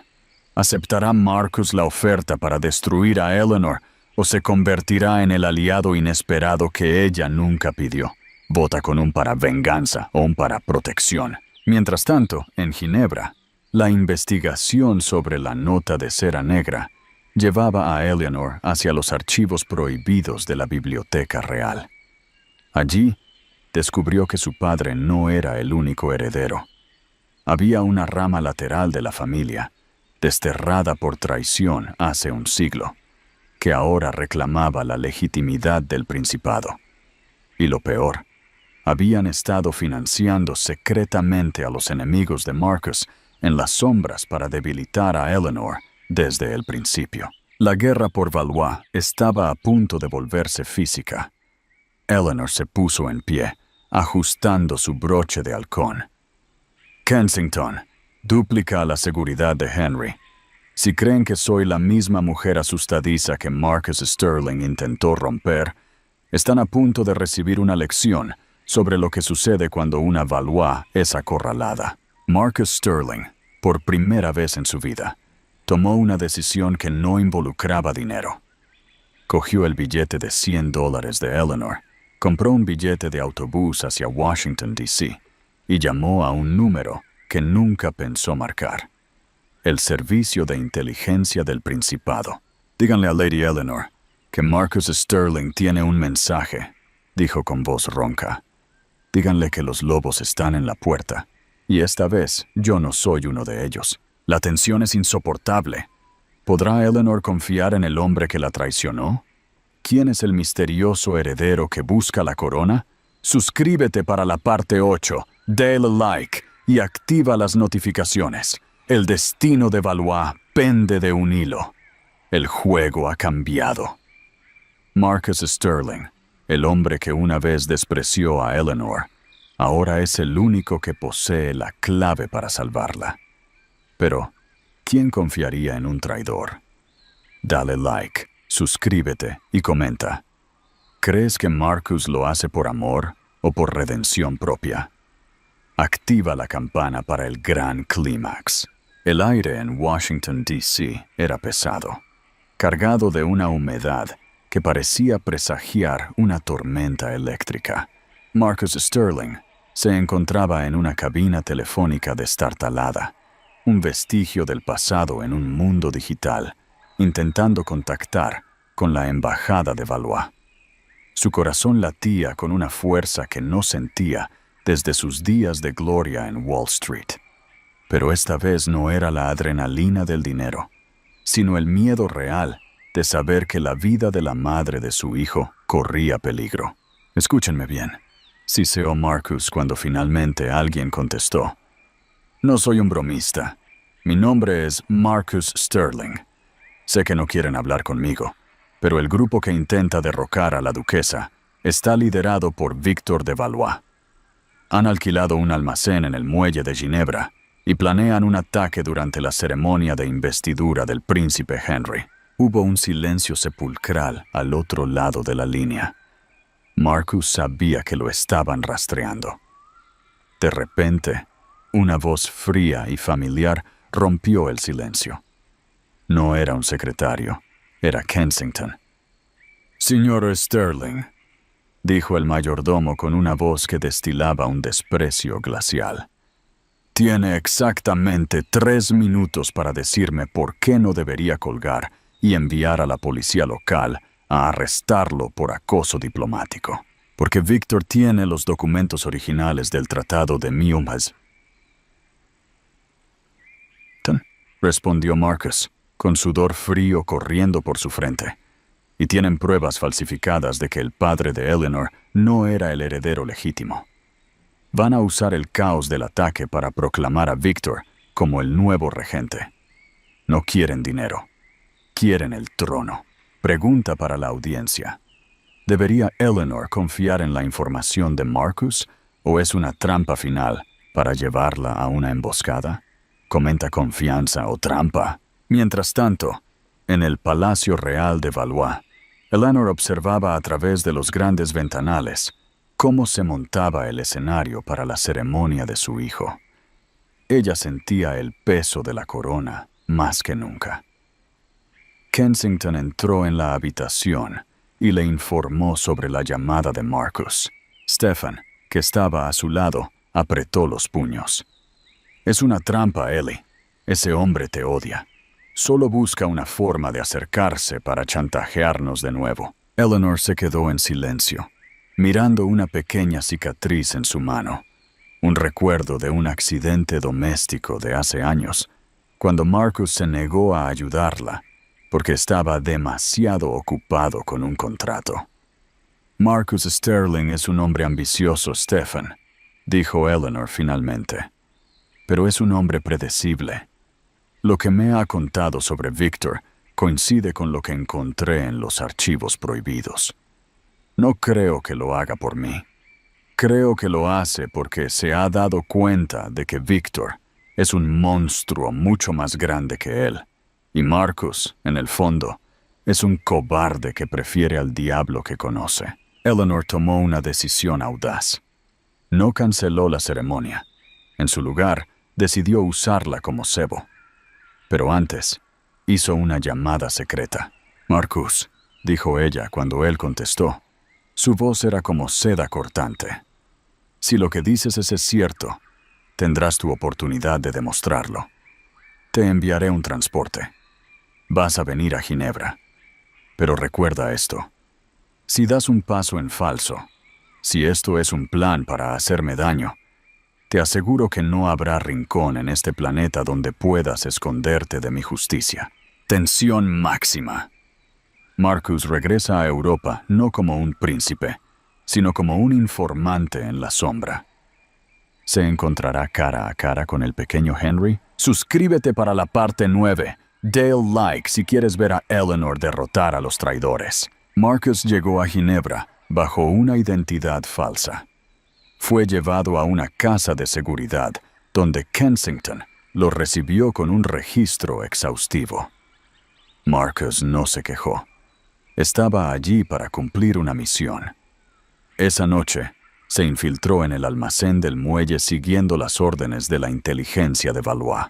Speaker 1: ¿Aceptará Marcus la oferta para destruir a Eleanor o se convertirá en el aliado inesperado que ella nunca pidió? Vota con un para venganza o un para protección. Mientras tanto, en Ginebra, la investigación sobre la nota de cera negra llevaba a Eleanor hacia los archivos prohibidos de la Biblioteca Real. Allí, descubrió que su padre no era el único heredero. Había una rama lateral de la familia, desterrada por traición hace un siglo, que ahora reclamaba la legitimidad del principado. Y lo peor, habían estado financiando secretamente a los enemigos de Marcus en las sombras para debilitar a Eleanor desde el principio. La guerra por Valois estaba a punto de volverse física. Eleanor se puso en pie, ajustando su broche de halcón. «Kensington, duplica la seguridad de Henry. Si creen que soy la misma mujer asustadiza que Marcus Sterling intentó romper, están a punto de recibir una lección sobre lo que sucede cuando una Valois es acorralada». Marcus Sterling, por primera vez en su vida, tomó una decisión que no involucraba dinero. Cogió el billete de $100 de Eleanor, compró un billete de autobús hacia Washington, D.C., y llamó a un número que nunca pensó marcar: el Servicio de Inteligencia del Principado. «Díganle a Lady Eleanor que Marcus Sterling tiene un mensaje», dijo con voz ronca. «Díganle que los lobos están en la puerta, y esta vez yo no soy uno de ellos. La tensión es insoportable. ¿Podrá Eleanor confiar en el hombre que la traicionó? ¿Quién es el misterioso heredero que busca la corona? Suscríbete para la parte 8, dale like y activa las notificaciones. El destino de Valois pende de un hilo. El juego ha cambiado. Marcus Sterling, el hombre que una vez despreció a Eleanor, ahora es el único que posee la clave para salvarla. Pero, ¿quién confiaría en un traidor? Dale like, suscríbete y comenta. ¿Crees que Marcus lo hace por amor o por redención propia? Activa la campana para el gran clímax. El aire en Washington, D.C. era pesado, cargado de una humedad que parecía presagiar una tormenta eléctrica. Marcus Sterling se encontraba en una cabina telefónica destartalada, un vestigio del pasado en un mundo digital, intentando contactar con la embajada de Valois. Su corazón latía con una fuerza que no sentía desde sus días de gloria en Wall Street. Pero esta vez no era la adrenalina del dinero, sino el miedo real de saber que la vida de la madre de su hijo corría peligro. Escúchenme bien, siseó Marcus cuando finalmente alguien contestó. No soy un bromista. Mi nombre es Marcus Sterling. Sé que no quieren hablar conmigo, pero el grupo que intenta derrocar a la duquesa está liderado por Víctor de Valois. Han alquilado un almacén en el muelle de Ginebra y planean un ataque durante la ceremonia de investidura del príncipe Henry. Hubo un silencio sepulcral al otro lado de la línea. Marcus sabía que lo estaban rastreando. De repente, una voz fría y familiar rompió el silencio. No era un secretario, era Kensington. «Señor Sterling», dijo el mayordomo con una voz que destilaba un desprecio glacial. «Tiene exactamente 3 minutos para decirme por qué no debería colgar y enviar a la policía local a arrestarlo por acoso diplomático. Porque Víctor tiene los documentos originales del Tratado de Miumaz». Respondió Marcus, con sudor frío corriendo por su frente. Y tienen pruebas falsificadas de que el padre de Eleanor no era el heredero legítimo. Van a usar el caos del ataque para proclamar a Víctor como el nuevo regente. No quieren dinero. Quieren el trono. Pregunta para la audiencia. ¿Debería Eleanor confiar en la información de Marcus o es una trampa final para llevarla a una emboscada? Comenta confianza o trampa. Mientras tanto, en el Palacio Real de Valois, Eleanor observaba a través de los grandes ventanales cómo se montaba el escenario para la ceremonia de su hijo. Ella sentía el peso de la corona más que nunca. Kensington entró en la habitación y le informó sobre la llamada de Marcus. Stephen, que estaba a su lado, apretó los puños. «Es una trampa, Ellie. Ese hombre te odia. Solo busca una forma de acercarse para chantajearnos de nuevo». Eleanor se quedó en silencio, mirando una pequeña cicatriz en su mano, un recuerdo de un accidente doméstico de hace años, cuando Marcus se negó a ayudarla porque estaba demasiado ocupado con un contrato. «Marcus Sterling es un hombre ambicioso, Stephen», dijo Eleanor finalmente. «Pero es un hombre predecible. Lo que me ha contado sobre Víctor coincide con lo que encontré en los archivos prohibidos. No creo que lo haga por mí. Creo que lo hace porque se ha dado cuenta de que Víctor es un monstruo mucho más grande que él. Y Marcus, en el fondo, es un cobarde que prefiere al diablo que conoce». Eleanor tomó una decisión audaz. No canceló la ceremonia. En su lugar, decidió usarla como cebo. Pero antes, hizo una llamada secreta. «Marcus», dijo ella cuando él contestó. Su voz era como seda cortante. «Si lo que dices es cierto, tendrás tu oportunidad de demostrarlo. Te enviaré un transporte. Vas a venir a Ginebra. Pero recuerda esto. Si das un paso en falso, si esto es un plan para hacerme daño, te aseguro que no habrá rincón en este planeta donde puedas esconderte de mi justicia». Tensión máxima. Marcus regresa a Europa no como un príncipe, sino como un informante en la sombra. ¿Se encontrará cara a cara con el pequeño Henry? Suscríbete para la parte 9. Dale like si quieres ver a Eleanor derrotar a los traidores. Marcus llegó a Ginebra bajo una identidad falsa. Fue llevado a una casa de seguridad donde Kensington lo recibió con un registro exhaustivo. Marcus no se quejó. Estaba allí para cumplir una misión. Esa noche, se infiltró en el almacén del muelle siguiendo las órdenes de la inteligencia de Valois.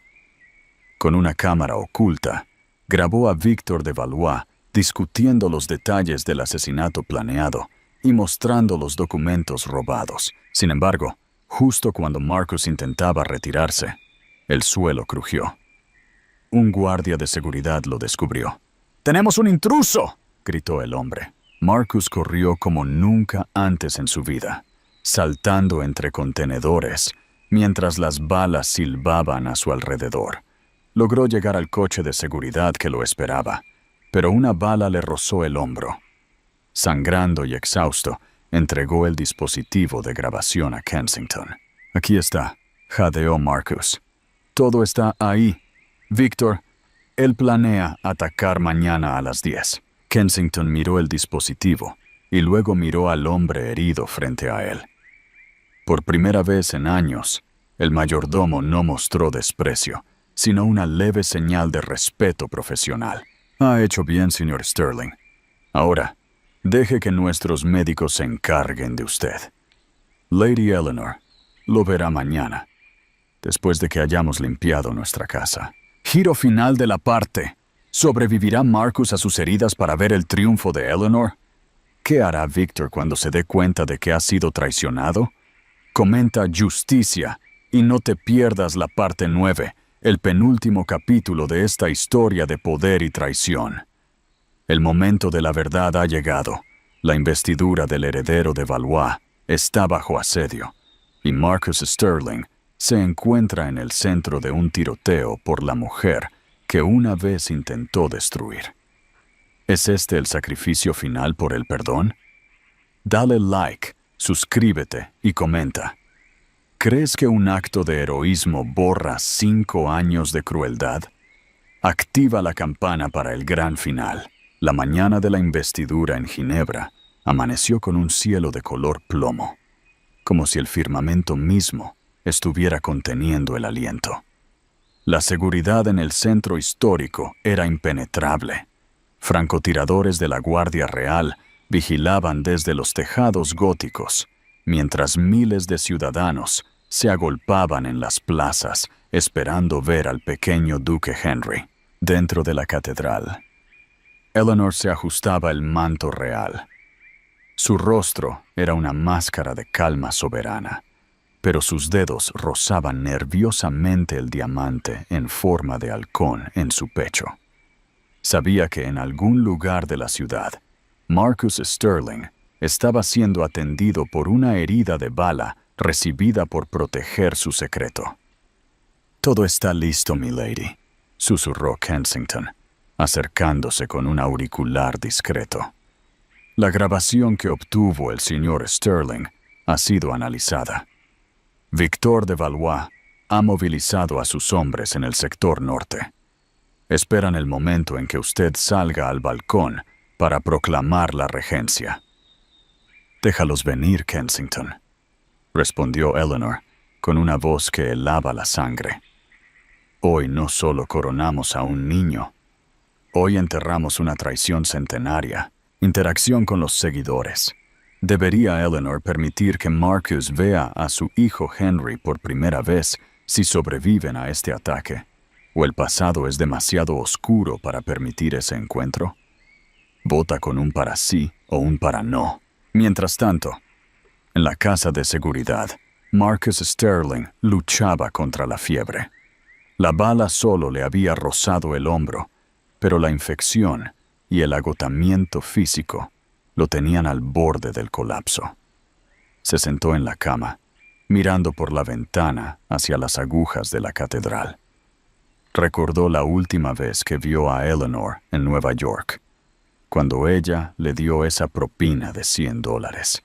Speaker 1: Con una cámara oculta, grabó a Victor de Valois discutiendo los detalles del asesinato planeado y mostrando los documentos robados. Sin embargo, justo cuando Marcus intentaba retirarse, el suelo crujió. Un guardia de seguridad lo descubrió.
Speaker 2: ¡Tenemos un intruso!,
Speaker 1: gritó el hombre. Marcus corrió como nunca antes en su vida, saltando entre contenedores mientras las balas silbaban a su alrededor. Logró llegar al coche de seguridad que lo esperaba, pero una bala le rozó el hombro. Sangrando y exhausto, entregó el dispositivo de grabación a Kensington. «Aquí está», jadeó Marcus. «Todo está ahí. Victor, él planea atacar mañana a las 10. Kensington miró el dispositivo y luego miró al hombre herido frente a él. Por primera vez en años, el mayordomo no mostró desprecio, sino una leve señal de respeto profesional. «Ha hecho bien, señor Sterling. Ahora, deje que nuestros médicos se encarguen de usted. Lady Eleanor lo verá mañana, después de que hayamos limpiado nuestra casa». Giro final de la parte. ¿Sobrevivirá Marcus a sus heridas para ver el triunfo de Eleanor? ¿Qué hará Victor cuando se dé cuenta de que ha sido traicionado? Comenta Justicia y no te pierdas la parte 9, el penúltimo capítulo de esta historia de poder y traición. El momento de la verdad ha llegado. La investidura del heredero de Valois está bajo asedio, y Marcus Sterling se encuentra en el centro de un tiroteo por la mujer que una vez intentó destruir. ¿Es este el sacrificio final por el perdón? Dale like, suscríbete y comenta. ¿Crees que un acto de heroísmo borra 5 años de crueldad? Activa la campana para el gran final. La mañana de la investidura en Ginebra amaneció con un cielo de color plomo, como si el firmamento mismo estuviera conteniendo el aliento. La seguridad en el centro histórico era impenetrable. Francotiradores de la Guardia Real vigilaban desde los tejados góticos, mientras miles de ciudadanos se agolpaban en las plazas esperando ver al pequeño duque Henry. Dentro de la catedral, Eleanor se ajustaba el manto real. Su rostro era una máscara de calma soberana, pero sus dedos rozaban nerviosamente el diamante en forma de halcón en su pecho. Sabía que en algún lugar de la ciudad, Marcus Sterling estaba siendo atendido por una herida de bala recibida por proteger su secreto. «Todo está listo, milady», susurró Kensington, acercándose con un auricular discreto. La grabación que obtuvo el señor Sterling ha sido analizada. Victor de Valois ha movilizado a sus hombres en el sector norte. Esperan el momento en que usted salga al balcón para proclamar la regencia. «Déjalos venir, Kensington», respondió Eleanor con una voz que helaba la sangre. «Hoy no solo coronamos a un niño, hoy enterramos una traición centenaria». Interacción con los seguidores. ¿Debería Eleanor permitir que Marcus vea a su hijo Henry por primera vez si sobreviven a este ataque? ¿O el pasado es demasiado oscuro para permitir ese encuentro? Vota con un para sí o un para no. Mientras tanto, en la casa de seguridad, Marcus Sterling luchaba contra la fiebre. La bala solo le había rozado el hombro, pero la infección y el agotamiento físico lo tenían al borde del colapso. Se sentó en la cama, mirando por la ventana hacia las agujas de la catedral. Recordó la última vez que vio a Eleanor en Nueva York, cuando ella le dio esa propina de $100.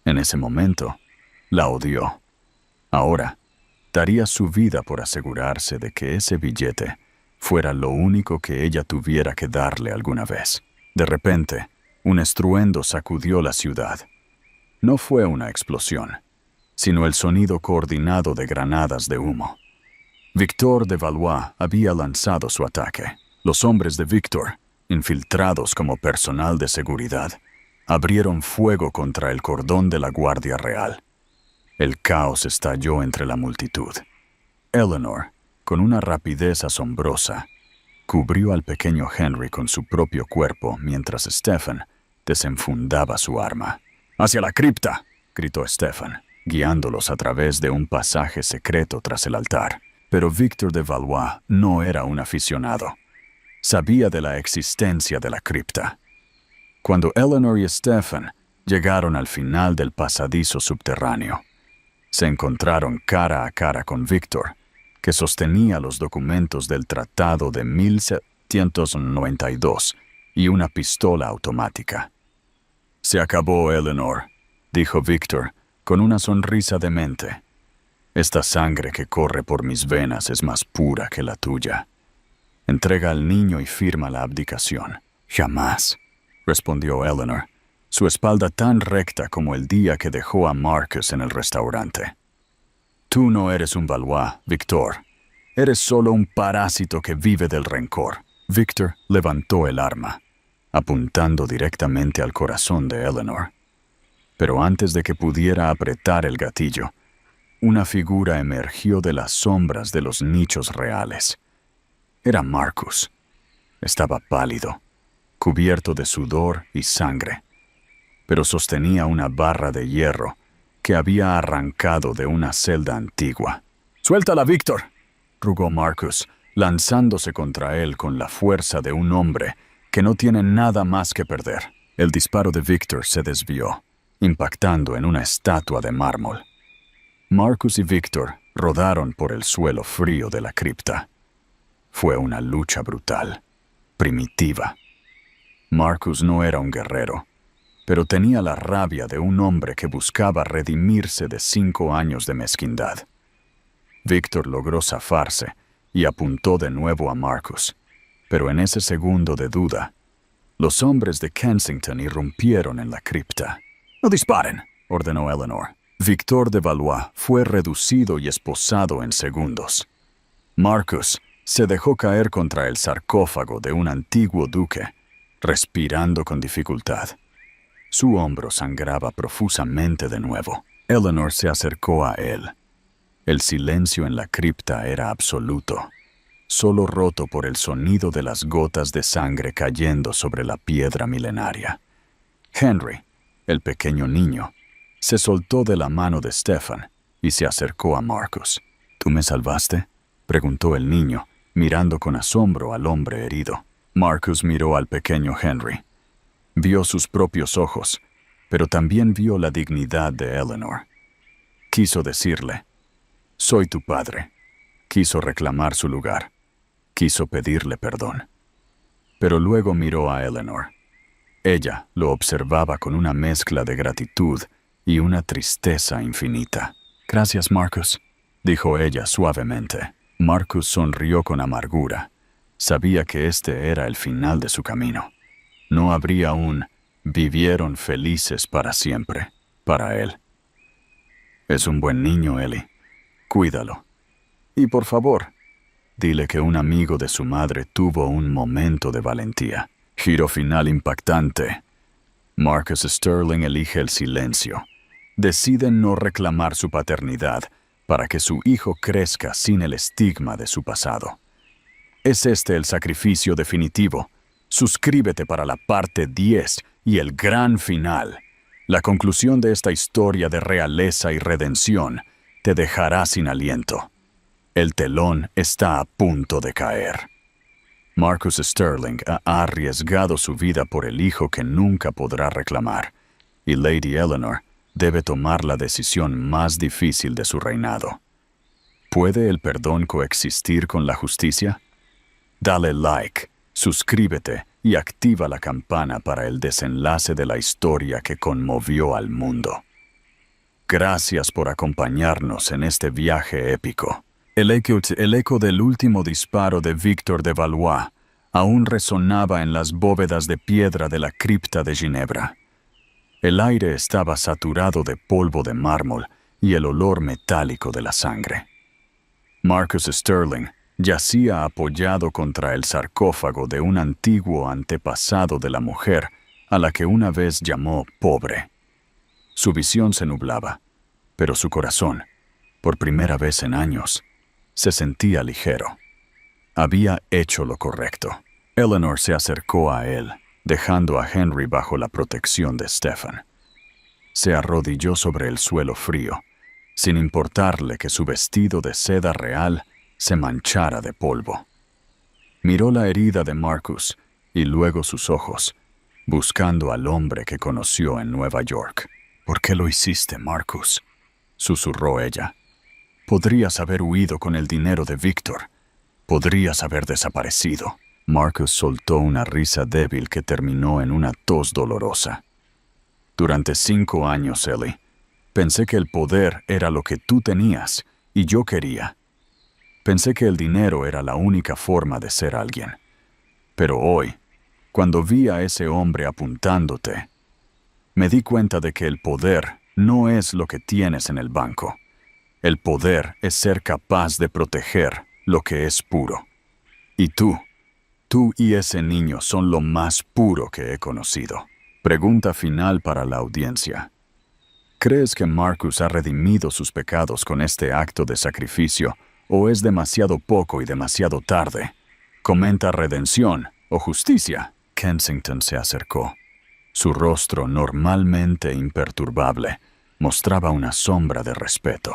Speaker 1: En ese momento, la odió. Ahora, daría su vida por asegurarse de que ese billete fuera lo único que ella tuviera que darle alguna vez. De repente, un estruendo sacudió la ciudad. No fue una explosión, sino el sonido coordinado de granadas de humo. Victor de Valois había lanzado su ataque. Los hombres de Victor, infiltrados como personal de seguridad, abrieron fuego contra el cordón de la Guardia Real. El caos estalló entre la multitud. Eleanor, con una rapidez asombrosa, cubrió al pequeño Henry con su propio cuerpo mientras Stephen desenfundaba su arma. «¡Hacia la cripta!», gritó Stephen, guiándolos a través de un pasaje secreto tras el altar. Pero Victor de Valois no era un aficionado. Sabía de la existencia de la cripta. Cuando Eleanor y Stephen llegaron al final del pasadizo subterráneo, se encontraron cara a cara con Victor, que sostenía los documentos del Tratado de 1792 y una pistola automática. «Se acabó, Eleanor», dijo Victor, con una sonrisa demente. «Esta sangre que corre por mis venas es más pura que la tuya. Entrega al niño y firma la abdicación». «Jamás», respondió Eleanor, su espalda tan recta como el día que dejó a Marcus en el restaurante. «Tú no eres un Valois, Victor. Eres solo un parásito que vive del rencor». Victor levantó el arma, apuntando directamente al corazón de Eleanor. Pero antes de que pudiera apretar el gatillo, una figura emergió de las sombras de los nichos reales. Era Marcus. Estaba pálido, cubierto de sudor y sangre, pero sostenía una barra de hierro que había arrancado de una celda antigua. «¡Suéltala, Victor!», rugó Marcus, lanzándose contra él con la fuerza de un hombre que no tiene nada más que perder. El disparo de Victor se desvió, impactando en una estatua de mármol. Marcus y Victor rodaron por el suelo frío de la cripta. Fue una lucha brutal, primitiva. Marcus no era un guerrero, pero tenía la rabia de un hombre que buscaba redimirse de 5 años de mezquindad. Victor logró zafarse y apuntó de nuevo a Marcus, pero en ese segundo de duda, los hombres de Kensington irrumpieron en la cripta. «¡No disparen!», ordenó Eleanor. Victor de Valois fue reducido y esposado en segundos. Marcus se dejó caer contra el sarcófago de un antiguo duque, respirando con dificultad. Su hombro sangraba profusamente de nuevo. Eleanor se acercó a él. El silencio en la cripta era absoluto, solo roto por el sonido de las gotas de sangre cayendo sobre la piedra milenaria. Henry, el pequeño niño, se soltó de la mano de Stephen y se acercó a Marcus. «¿Tú me salvaste?», preguntó el niño, mirando con asombro al hombre herido. Marcus miró al pequeño Henry. Vio sus propios ojos, pero también vio la dignidad de Eleanor. Quiso decirle: «Soy tu padre». Quiso reclamar su lugar. Quiso pedirle perdón. Pero luego miró a Eleanor. Ella lo observaba con una mezcla de gratitud y una tristeza infinita. «Gracias, Marcus», dijo ella suavemente. Marcus sonrió con amargura. Sabía que este era el final de su camino. No habría un «vivieron felices para siempre» para él. «Es un buen niño, Ellie. Cuídalo. Y por favor, dile que un amigo de su madre tuvo un momento de valentía». Giro final impactante. Marcus Sterling elige el silencio. Decide no reclamar su paternidad para que su hijo crezca sin el estigma de su pasado. ¿Es este el sacrificio definitivo? Suscríbete para la parte 10 y el gran final. La conclusión de esta historia de realeza y redención te dejará sin aliento. El telón está a punto de caer. Marcus Sterling ha arriesgado su vida por el hijo que nunca podrá reclamar, y Lady Eleanor debe tomar la decisión más difícil de su reinado. ¿Puede el perdón coexistir con la justicia? Dale like, suscríbete y activa la campana para el desenlace de la historia que conmovió al mundo. Gracias por acompañarnos en este viaje épico. El eco del último disparo de Víctor de Valois aún resonaba en las bóvedas de piedra de la cripta de Ginebra. El aire estaba saturado de polvo de mármol y el olor metálico de la sangre. Marcus Sterling yacía apoyado contra el sarcófago de un antiguo antepasado de la mujer a la que una vez llamó pobre. Su visión se nublaba, pero su corazón, por primera vez en años, se sentía ligero. Había hecho lo correcto. Eleanor se acercó a él, dejando a Henry bajo la protección de Stephen. Se arrodilló sobre el suelo frío, sin importarle que su vestido de seda real se manchara de polvo. Miró la herida de Marcus y luego sus ojos, buscando al hombre que conoció en Nueva York. «¿Por qué lo hiciste, Marcus?», susurró ella. «Podrías haber huido con el dinero de Víctor. Podrías haber desaparecido». Marcus soltó una risa débil que terminó en una tos dolorosa. «Durante 5 años, Ellie, pensé que el poder era lo que tú tenías y yo quería. Pensé que el dinero era la única forma de ser alguien. Pero hoy, cuando vi a ese hombre apuntándote, me di cuenta de que el poder no es lo que tienes en el banco. El poder es ser capaz de proteger lo que es puro. Y tú y ese niño son lo más puro que he conocido». Pregunta final para la audiencia. ¿Crees que Marcus ha redimido sus pecados con este acto de sacrificio o es demasiado poco y demasiado tarde? Comenta redención o justicia. Kensington se acercó. Su rostro, normalmente imperturbable, mostraba una sombra de respeto.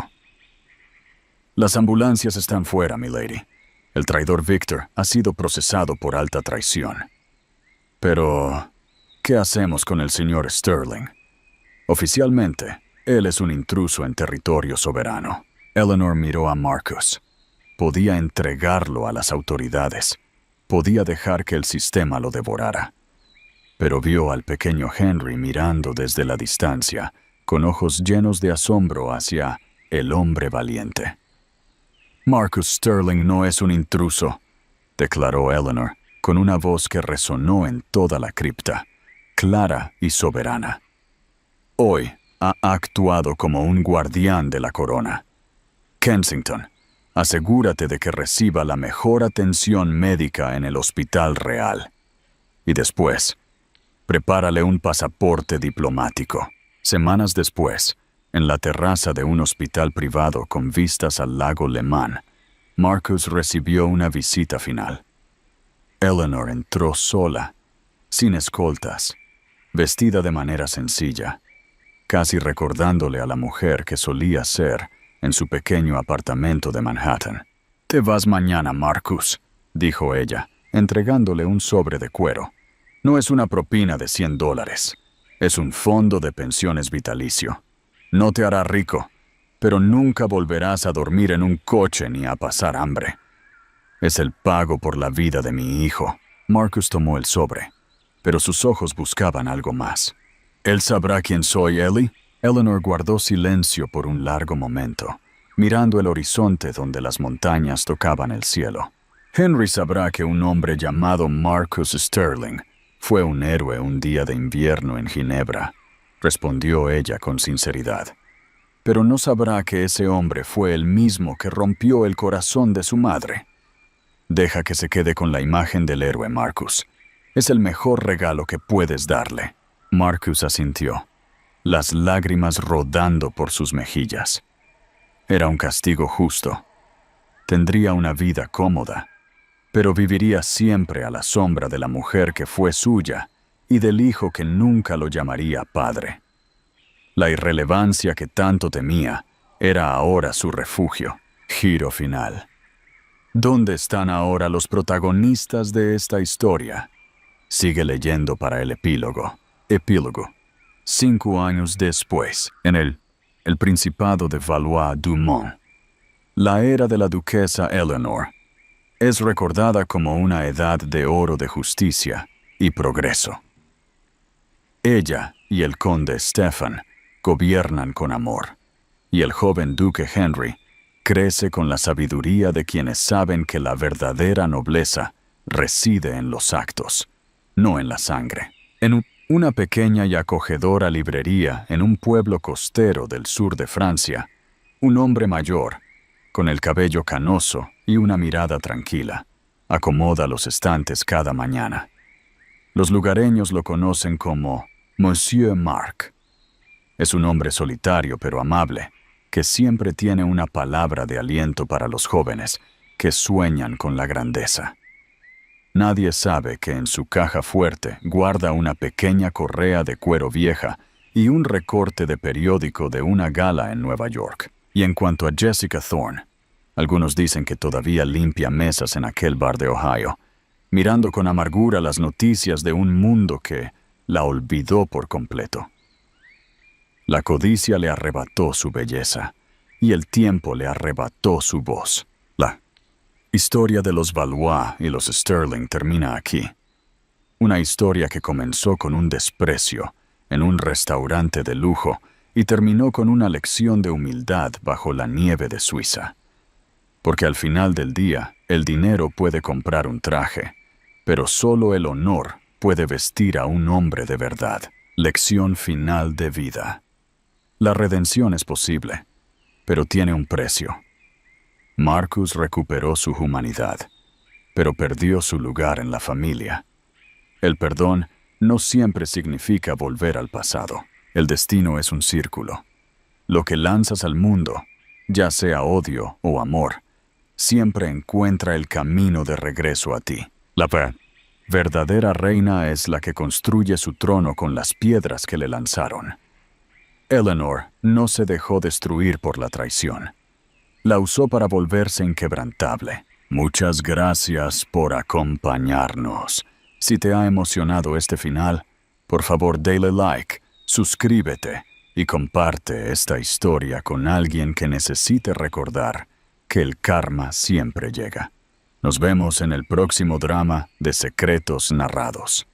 Speaker 1: «Las ambulancias están fuera, milady. El traidor Víctor ha sido procesado por alta traición. Pero, ¿qué hacemos con el señor Sterling? Oficialmente, él es un intruso en territorio soberano». Eleanor miró a Marcus. Podía entregarlo a las autoridades. Podía dejar que el sistema lo devorara. Pero vio al pequeño Henry mirando desde la distancia, con ojos llenos de asombro hacia el hombre valiente. «Marcus Sterling no es un intruso», declaró Eleanor, con una voz que resonó en toda la cripta, clara y soberana. «Hoy ha actuado como un guardián de la corona. Kensington, asegúrate de que reciba la mejor atención médica en el Hospital Real. Y después, prepárale un pasaporte diplomático». Semanas después, en la terraza de un hospital privado con vistas al lago Le Mans, Marcus recibió una visita final. Eleanor entró sola, sin escoltas, vestida de manera sencilla, casi recordándole a la mujer que solía ser en su pequeño apartamento de Manhattan. «Te vas mañana, Marcus», dijo ella, entregándole un sobre de cuero. «No es una propina de $100, es un fondo de pensiones vitalicio. No te hará rico, pero nunca volverás a dormir en un coche ni a pasar hambre. Es el pago por la vida de mi hijo». Marcus tomó el sobre, pero sus ojos buscaban algo más. «¿Él sabrá quién soy, Ellie?» Eleanor guardó silencio por un largo momento, mirando el horizonte donde las montañas tocaban el cielo. «Henry sabrá que un hombre llamado Marcus Sterling fue un héroe un día de invierno en Ginebra», respondió ella con sinceridad. «Pero no sabrá que ese hombre fue el mismo que rompió el corazón de su madre. Deja que se quede con la imagen del héroe, Marcus. Es el mejor regalo que puedes darle». Marcus asintió, las lágrimas rodando por sus mejillas. Era un castigo justo. Tendría una vida cómoda, pero viviría siempre a la sombra de la mujer que fue suya y del hijo que nunca lo llamaría padre. La irrelevancia que tanto temía era ahora su refugio. Giro final. ¿Dónde están ahora los protagonistas de esta historia? Sigue leyendo para el epílogo. Epílogo. 5 años después, en el Principado de Valois-Dumont, la era de la duquesa Eleanor es recordada como una edad de oro de justicia y progreso. Ella y el conde Stephen gobiernan con amor, y el joven duque Henry Crece con la sabiduría de quienes saben que la verdadera nobleza reside en los actos, no en la sangre. Una pequeña y acogedora librería en un pueblo costero del sur de Francia, un hombre mayor, con el cabello canoso y una mirada tranquila, acomoda los estantes cada mañana. Los lugareños lo conocen como Monsieur Marc. Es un hombre solitario pero amable, que siempre tiene una palabra de aliento para los jóvenes que sueñan con la grandeza. Nadie sabe que en su caja fuerte guarda una pequeña correa de cuero vieja y un recorte de periódico de una gala en Nueva York. Y en cuanto a Jessica Thorne, algunos dicen que todavía limpia mesas en aquel bar de Ohio, mirando con amargura las noticias de un mundo que la olvidó por completo. La codicia le arrebató su belleza, y el tiempo le arrebató su voz. La historia de los Valois y los Sterling termina aquí. Una historia que comenzó con un desprecio en un restaurante de lujo y terminó con una lección de humildad bajo la nieve de Suiza. Porque al final del día, el dinero puede comprar un traje, pero solo el honor puede vestir a un hombre de verdad. Lección final de vida. La redención es posible, pero tiene un precio. Marcus recuperó su humanidad, pero perdió su lugar en la familia. El perdón no siempre significa volver al pasado. El destino es un círculo. Lo que lanzas al mundo, ya sea odio o amor, siempre encuentra el camino de regreso a ti. La verdadera reina es la que construye su trono con las piedras que le lanzaron. Eleanor no se dejó destruir por la traición. La usó para volverse inquebrantable. Muchas gracias por acompañarnos. Si te ha emocionado este final, por favor dale like, suscríbete y comparte esta historia con alguien que necesite recordar que el karma siempre llega. Nos vemos en el próximo drama de Secretos Narrados.